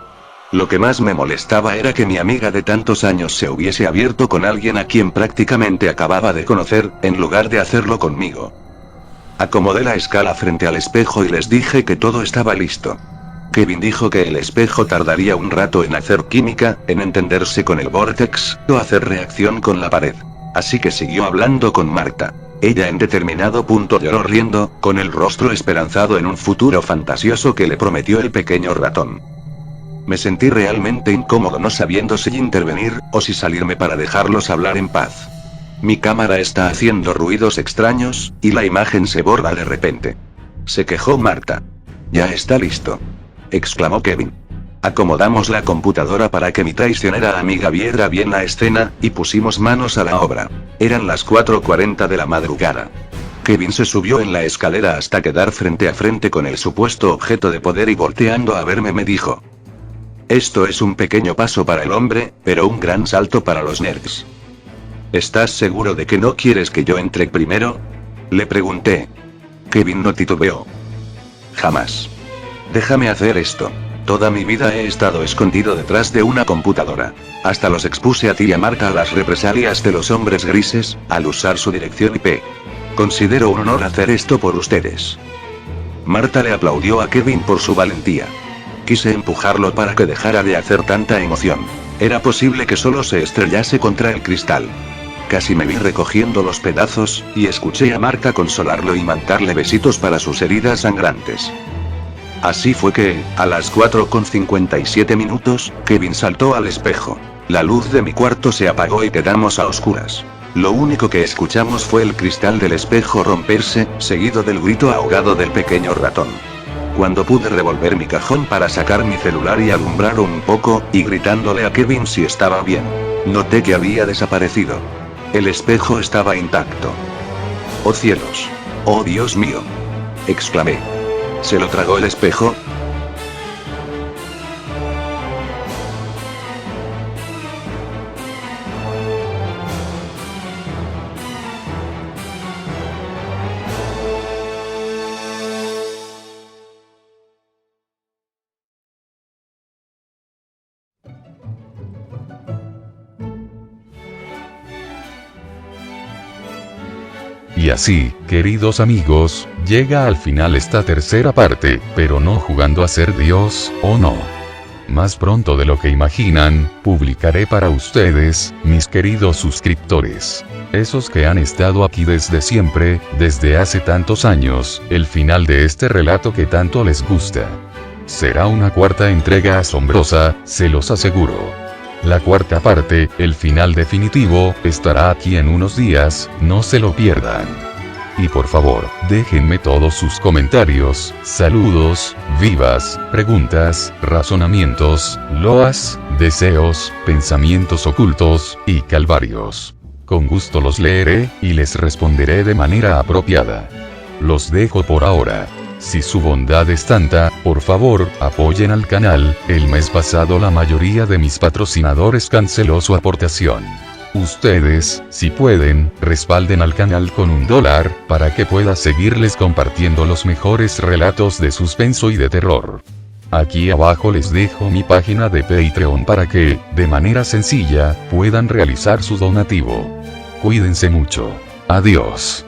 Lo que más me molestaba era que mi amiga de tantos años se hubiese abierto con alguien a quien prácticamente acababa de conocer, en lugar de hacerlo conmigo. Acomodé la escala frente al espejo y les dije que todo estaba listo. Kevin dijo que el espejo tardaría un rato en hacer química, en entenderse con el vórtex, o hacer reacción con la pared. Así que siguió hablando con Marta. Ella en determinado punto lloró riendo, con el rostro esperanzado en un futuro fantasioso que le prometió el pequeño ratón. Me sentí realmente incómodo no sabiendo si intervenir, o si salirme para dejarlos hablar en paz. Mi cámara está haciendo ruidos extraños, y la imagen se borra de repente. Se quejó Marta. «Ya está listo», exclamó Kevin. Acomodamos la computadora para que mi traicionera amiga viera bien la escena, y pusimos manos a la obra. Eran las 4:40 de la madrugada. Kevin se subió en la escalera hasta quedar frente a frente con el supuesto objeto de poder y volteando a verme me dijo: «Esto es un pequeño paso para el hombre, pero un gran salto para los nerds. ¿Estás seguro de que no quieres que yo entre primero?», le pregunté. Kevin no titubeó. «Jamás. Déjame hacer esto. Toda mi vida he estado escondido detrás de una computadora. Hasta los expuse a ti y a Marta a las represalias de los hombres grises, al usar su dirección IP. Considero un honor hacer esto por ustedes». Marta le aplaudió a Kevin por su valentía. Quise empujarlo para que dejara de hacer tanta emoción. Era posible que solo se estrellase contra el cristal. Casi me vi recogiendo los pedazos, y escuché a Marta consolarlo y mandarle besitos para sus heridas sangrantes. Así fue que, a las 4:57, Kevin saltó al espejo. La luz de mi cuarto se apagó y quedamos a oscuras. Lo único que escuchamos fue el cristal del espejo romperse, seguido del grito ahogado del pequeño ratón. Cuando pude revolver mi cajón para sacar mi celular y alumbrar un poco, y gritándole a Kevin si estaba bien, noté que había desaparecido. El espejo estaba intacto. «¡Oh cielos! ¡Oh Dios mío!», exclamé. ¿Se lo tragó el espejo? Y así, queridos amigos, llega al final esta tercera parte, pero no jugando a ser Dios, ¿o no? Más pronto de lo que imaginan, publicaré para ustedes, mis queridos suscriptores, esos que han estado aquí desde siempre, desde hace tantos años, el final de este relato que tanto les gusta. Será una cuarta entrega asombrosa, se los aseguro. La cuarta parte, el final definitivo, estará aquí en unos días, no se lo pierdan. Y por favor, déjenme todos sus comentarios, saludos, vivas, preguntas, razonamientos, loas, deseos, pensamientos ocultos, y calvarios. Con gusto los leeré, y les responderé de manera apropiada. Los dejo por ahora. Si su bondad es tanta, por favor, apoyen al canal. El mes pasado la mayoría de mis patrocinadores canceló su aportación. Ustedes, si pueden, respalden al canal con $1, para que pueda seguirles compartiendo los mejores relatos de suspenso y de terror. Aquí abajo les dejo mi página de Patreon para que, de manera sencilla, puedan realizar su donativo. Cuídense mucho. Adiós.